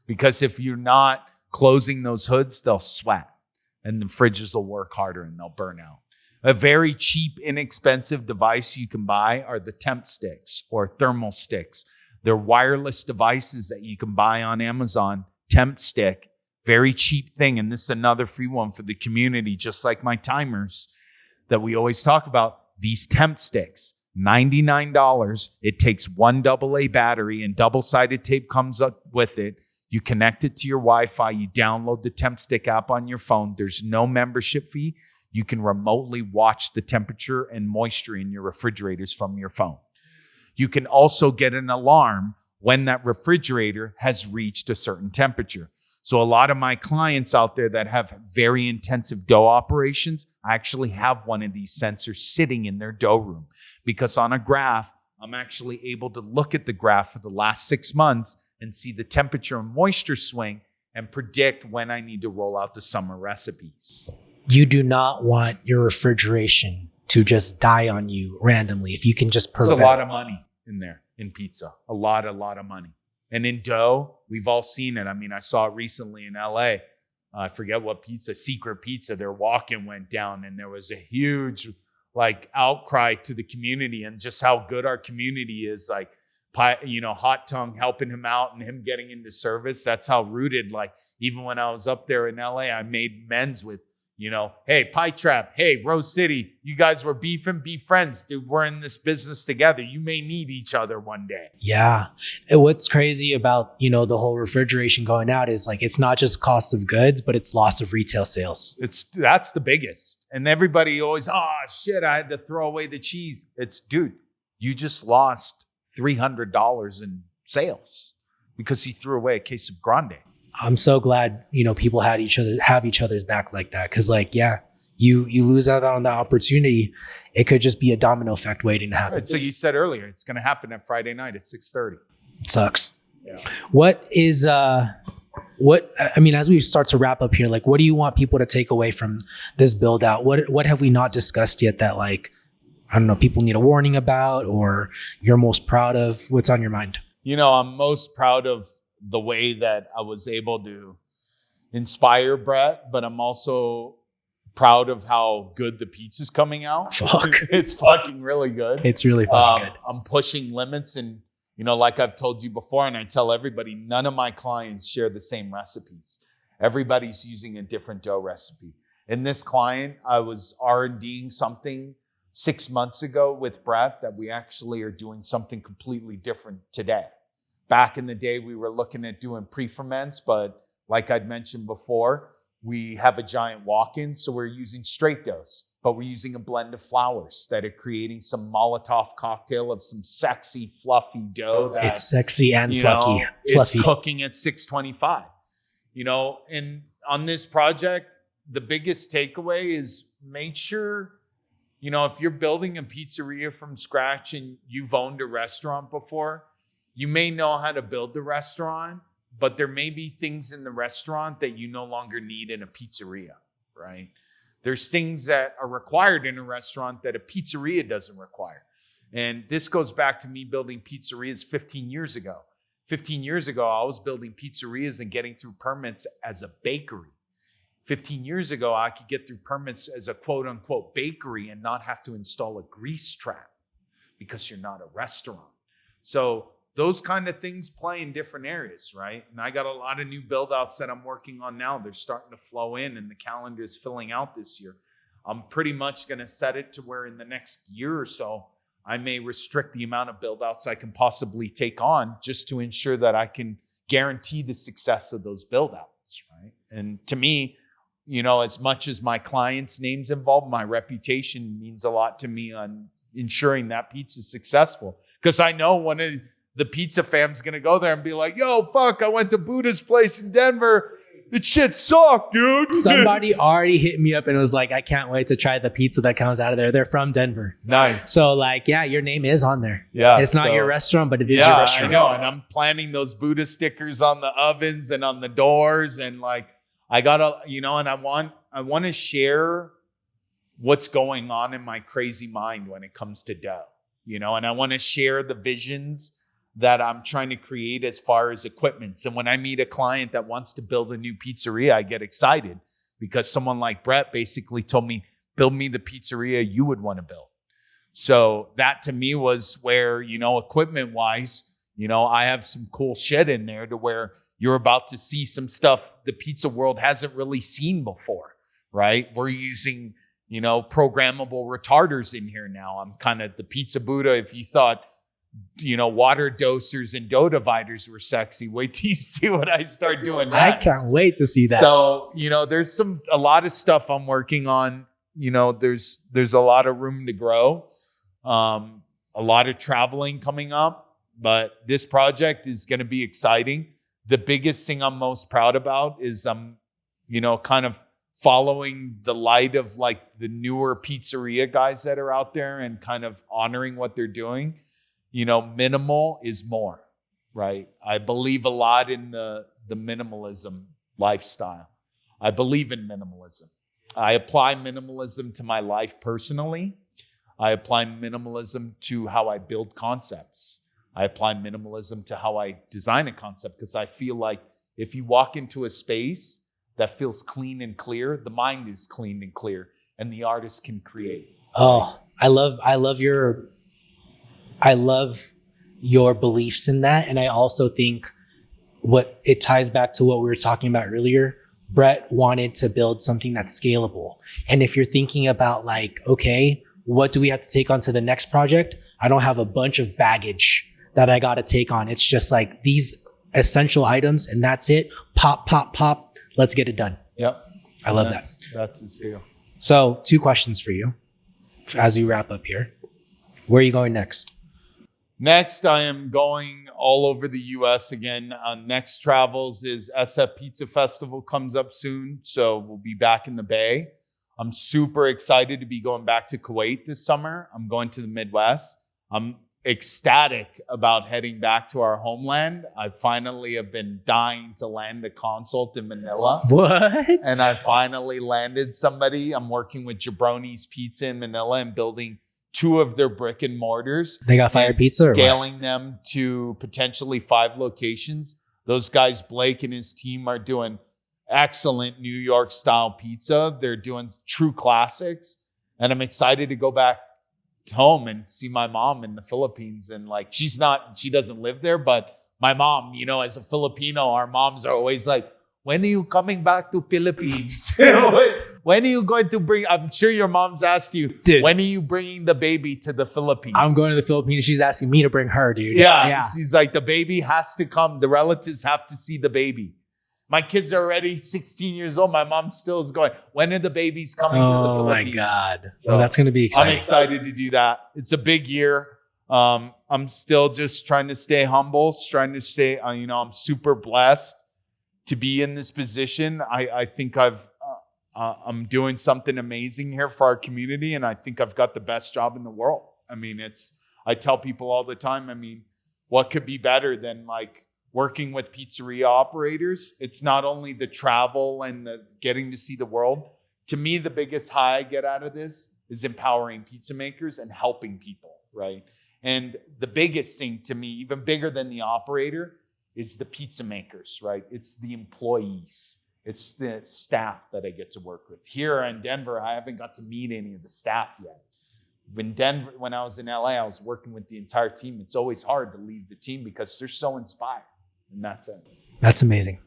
B: Because if you're not closing those hoods, they'll sweat and the fridges will work harder and they'll burn out. A very cheap, inexpensive device you can buy are the temp sticks or thermal sticks. They're wireless devices that you can buy on Amazon. Temp stick, very cheap thing. And this is another free one for the community, just like my timers that we always talk about. These temp sticks, $99. It takes one AA battery and double-sided tape comes up with it. You connect it to your Wi-Fi. You download the temp stick app on your phone. There's no membership fee. You can remotely watch the temperature and moisture in your refrigerators from your phone. You can also get an alarm when that refrigerator has reached a certain temperature. So a lot of my clients out there that have very intensive dough operations actually have one of these sensors sitting in their dough room, because on a graph, I'm actually able to look at the graph for the last 6 months and see the temperature and moisture swing and predict when I need to roll out the summer recipes.
C: You do not want your refrigeration to just die on you randomly. If you can just prevent.
B: There's a lot of money in there in pizza, a lot of money. And in dough, we've all seen it. I mean, I saw it recently in LA. I forget what pizza, Secret Pizza, their walk-in went down and there was a huge outcry to the community and just how good our community is. Hot Tongue helping him out and him getting into service. That's how rooted, even when I was up there in LA, I made amends with, hey, Pie Trap, hey, Rose City, you guys were beefing, be friends, dude. We're in this business together. You may need each other one day.
C: Yeah. And what's crazy about, the whole refrigeration going out is it's not just cost of goods, but it's loss of retail sales.
B: That's the biggest. And everybody always, oh shit, I had to throw away the cheese. Dude, you just lost $300 in sales because you threw away a case of Grande.
C: I'm so glad, people have each other's back like that. Cause you lose out on that opportunity. It could just be a domino effect waiting to happen.
B: Right, so you said earlier, it's going to happen at Friday night at 6:30.
C: It sucks.
B: Yeah.
C: As we start to wrap up here, what do you want people to take away from this build out? What have we not discussed yet that people need a warning about, or you're most proud of? What's on your mind?
B: I'm most proud of the way that I was able to inspire Brett, but I'm also proud of how good the pizza's coming out.
C: Fuck.
B: It's fucking really good.
C: It's really fucking good.
B: I'm pushing limits and, like I've told you before, and I tell everybody, none of my clients share the same recipes. Everybody's using a different dough recipe. In this client, I was R&Ding something 6 months ago with Brett that we actually are doing something completely different today. Back in the day, we were looking at doing pre-ferments, but like I'd mentioned before, we have a giant walk-in, so we're using straight doughs, but we're using a blend of flours that are creating some Molotov cocktail of some sexy, fluffy dough.
C: It's sexy and fluffy.
B: It's cooking at 625. And on this project, the biggest takeaway is make sure, if you're building a pizzeria from scratch and you've owned a restaurant before, you may know how to build the restaurant, but there may be things in the restaurant that you no longer need in a pizzeria, right? There's things that are required in a restaurant that a pizzeria doesn't require. And this goes back to me building pizzerias 15 years ago. 15 years ago, I was building pizzerias and getting through permits as a bakery. 15 years ago, I could get through permits as a quote unquote bakery and not have to install a grease trap because you're not a restaurant. So those kind of things play in different areas, right? And I got a lot of new build outs that I'm working on now. They're starting to flow in and the calendar is filling out this year. I'm pretty much going to set it to where in the next year or so, I may restrict the amount of build outs I can possibly take on just to ensure that I can guarantee the success of those build outs, right? And to me, as much as my clients' names involved, my reputation means a lot to me on ensuring that pizza's successful. Because I know one of the pizza fam's going to go there and be like, yo, fuck, I went to Buddha's place in Denver. It shit sucked, dude.
C: Somebody already hit me up and was like, I can't wait to try the pizza that comes out of there. They're from Denver.
B: Nice.
C: So like, yeah, your name is on there.
B: Yeah.
C: It's not your restaurant, but it is your restaurant.
B: I know. And I'm planning those Buddha stickers on the ovens and on the doors. And like, I gotta, and I want to share what's going on in my crazy mind when it comes to dough, and I want to share the visions that I'm trying to create as far as equipment. So when I meet a client that wants to build a new pizzeria, I get excited because someone like Brett basically told me, build me the pizzeria you would want to build. So that to me was where, equipment wise, I have some cool shit in there to where you're about to see some stuff the pizza world hasn't really seen before, right? We're using, programmable retarders in here now. I'm kind of the pizza Buddha. If you thought, water dosers and dough dividers were sexy, wait till you see what I start doing next.
C: I can't wait to see that.
B: So, there's a lot of stuff I'm working on. There's a lot of room to grow. A lot of traveling coming up, but this project is going to be exciting. The biggest thing I'm most proud about is I'm, kind of following the light of like the newer pizzeria guys that are out there and kind of honoring what they're doing. Minimal is more, right? I believe a lot in the minimalism lifestyle. I believe in minimalism. I apply minimalism to my life personally. I apply minimalism to how I build concepts. I apply minimalism to how I design a concept because I feel like if you walk into a space that feels clean and clear, the mind is clean and clear, and the artist can create.
C: Oh, I love your beliefs in that. And I also think what it ties back to what we were talking about earlier. Brett wanted to build something that's scalable. And if you're thinking about like, okay, what do we have to take on to the next project? I don't have a bunch of baggage that I got to take on. It's just like these essential items and that's it. Pop, pop, pop. Let's get it done.
B: Yep.
C: I love that.
B: That's the deal.
C: So 2 questions for you as we wrap up here. Where are you going next?
B: Next, I am going all over the U.S. again. Next travels is SF Pizza Festival comes up soon. So we'll be back in the Bay. I'm super excited to be going back to Kuwait this summer. I'm going to the Midwest. I'm ecstatic about heading back to our homeland. I finally have been dying to land a consult in Manila.
C: What?
B: And I finally landed somebody. I'm working with Jabroni's Pizza in Manila and building 2 of their brick and mortars.
C: They got fire pizza or
B: scaling them to potentially 5 locations. Those guys, Blake and his team, are doing excellent New York style pizza. They're doing true classics. And I'm excited to go back home and see my mom in the Philippines. And like, she doesn't live there, but my mom, as a Filipino, our moms are always like, when are you coming back to Philippines? When are you going to bring, I'm sure your mom's asked you, dude, when are you bringing the baby to the Philippines?
C: I'm going to the Philippines. She's asking me to bring her, dude.
B: Yeah. She's like, the baby has to come. The relatives have to see the baby. My kids are already 16 years old. My mom still is going, when are the babies coming to the Philippines?
C: Oh my God. So that's going to be exciting.
B: I'm excited to do that. It's a big year. I'm still just trying to stay humble, I'm super blessed to be in this position. I think I'm doing something amazing here for our community, and I think I've got the best job in the world. I tell people all the time, what could be better than like working with pizzeria operators? It's not only the travel and the getting to see the world. To me, the biggest high I get out of this is empowering pizza makers and helping people, right? And the biggest thing to me, even bigger than the operator, is the pizza makers, right? It's the employees. It's the staff that I get to work with. Here in Denver, I haven't got to meet any of the staff yet. When I was in LA, I was working with the entire team. It's always hard to leave the team because they're so inspired. And that's it.
C: That's amazing.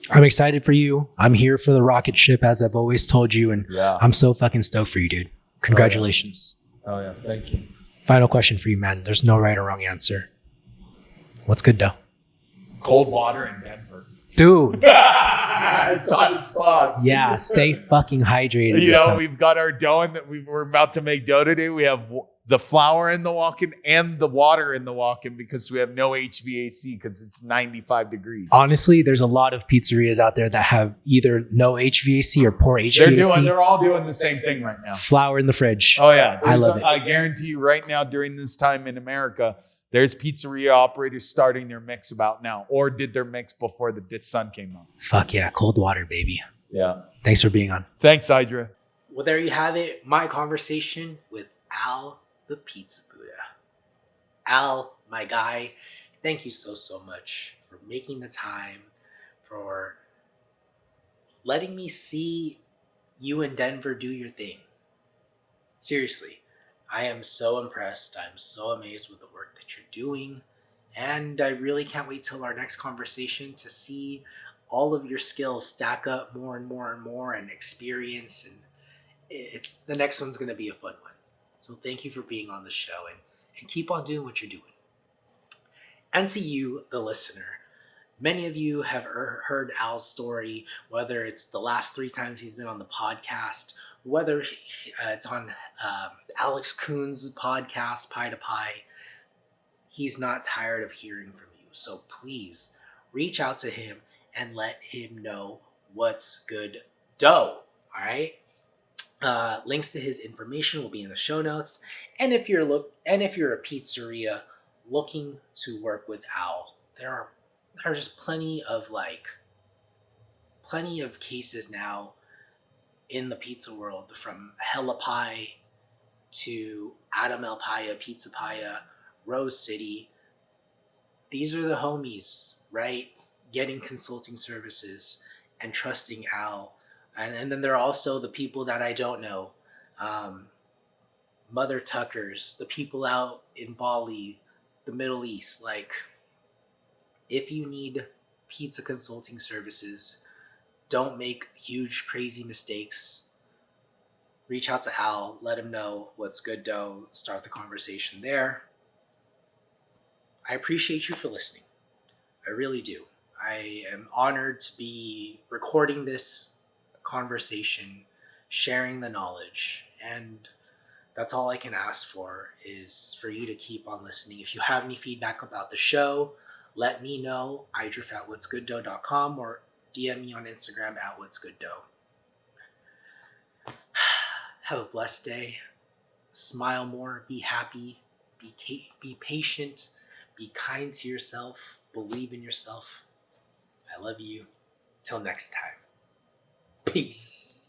C: I'm excited for you. I'm here for the rocket ship, as I've always told you. And I'm so fucking stoked for you, dude. Congratulations.
B: Oh yeah. Thank you.
C: Final question for you, man. There's no right or wrong answer. What's good dough?
B: Cold water in Denver.
C: Dude.
B: It's hot as fuck.
C: Yeah, stay fucking hydrated.
B: We've got our dough and we're about to make dough today. We have the flour in the walk-in and the water in the walk-in because we have no HVAC because it's 95 degrees.
C: Honestly, there's a lot of pizzerias out there that have either no HVAC or poor HVAC.
B: They're all doing the same thing right now.
C: Flour in the fridge.
B: Oh yeah.
C: I love it.
B: I guarantee you right now during this time in America, there's pizzeria operators starting their mix about now or did their mix before the sun came up.
C: Fuck yeah. Cold water, baby.
B: Yeah.
C: Thanks for being on.
B: Thanks, Idra.
A: Well, there you have it. My conversation with Al the Pizza Buddha. Al, my guy, thank you so much for making the time, for letting me see you in Denver do your thing. Seriously, I am so impressed. I'm so amazed with the work that you're doing. And I really can't wait till our next conversation to see all of your skills stack up more and more and more and experience. And the next one's going to be a fun one. So thank you for being on the show and keep on doing what you're doing. And to you, the listener, many of you have heard Al's story, whether it's the last 3 times he's been on the podcast, whether it's on Alex Kuhn's podcast, Pie to Pie. He's not tired of hearing from you. So please reach out to him and let him know what's good dough. All right. Links to his information will be in the show notes. And if you're a pizzeria looking to work with Al, there are just plenty of cases now in the pizza world, from Hella Pie to Adam El Paya, Pizza Paya, Rose City. These are the homies, right? Getting consulting services and trusting Al. And then there are also the people that I don't know. Mother Tuckers, the people out in Bali, the Middle East. Like, if you need pizza consulting services, don't make huge, crazy mistakes. Reach out to Al, let him know what's good dough, start the conversation there. I appreciate you for listening. I really do. I am honored to be recording this conversation, sharing the knowledge, and that's all I can ask for is for you to keep on listening. If you have any feedback about the show, let me know, idrif@whatsgooddough.com, or DM me on Instagram @whatsgooddough. Have a blessed day. Smile more, be happy, be patient, be kind to yourself, believe in yourself. I love you. Till next time. Peace.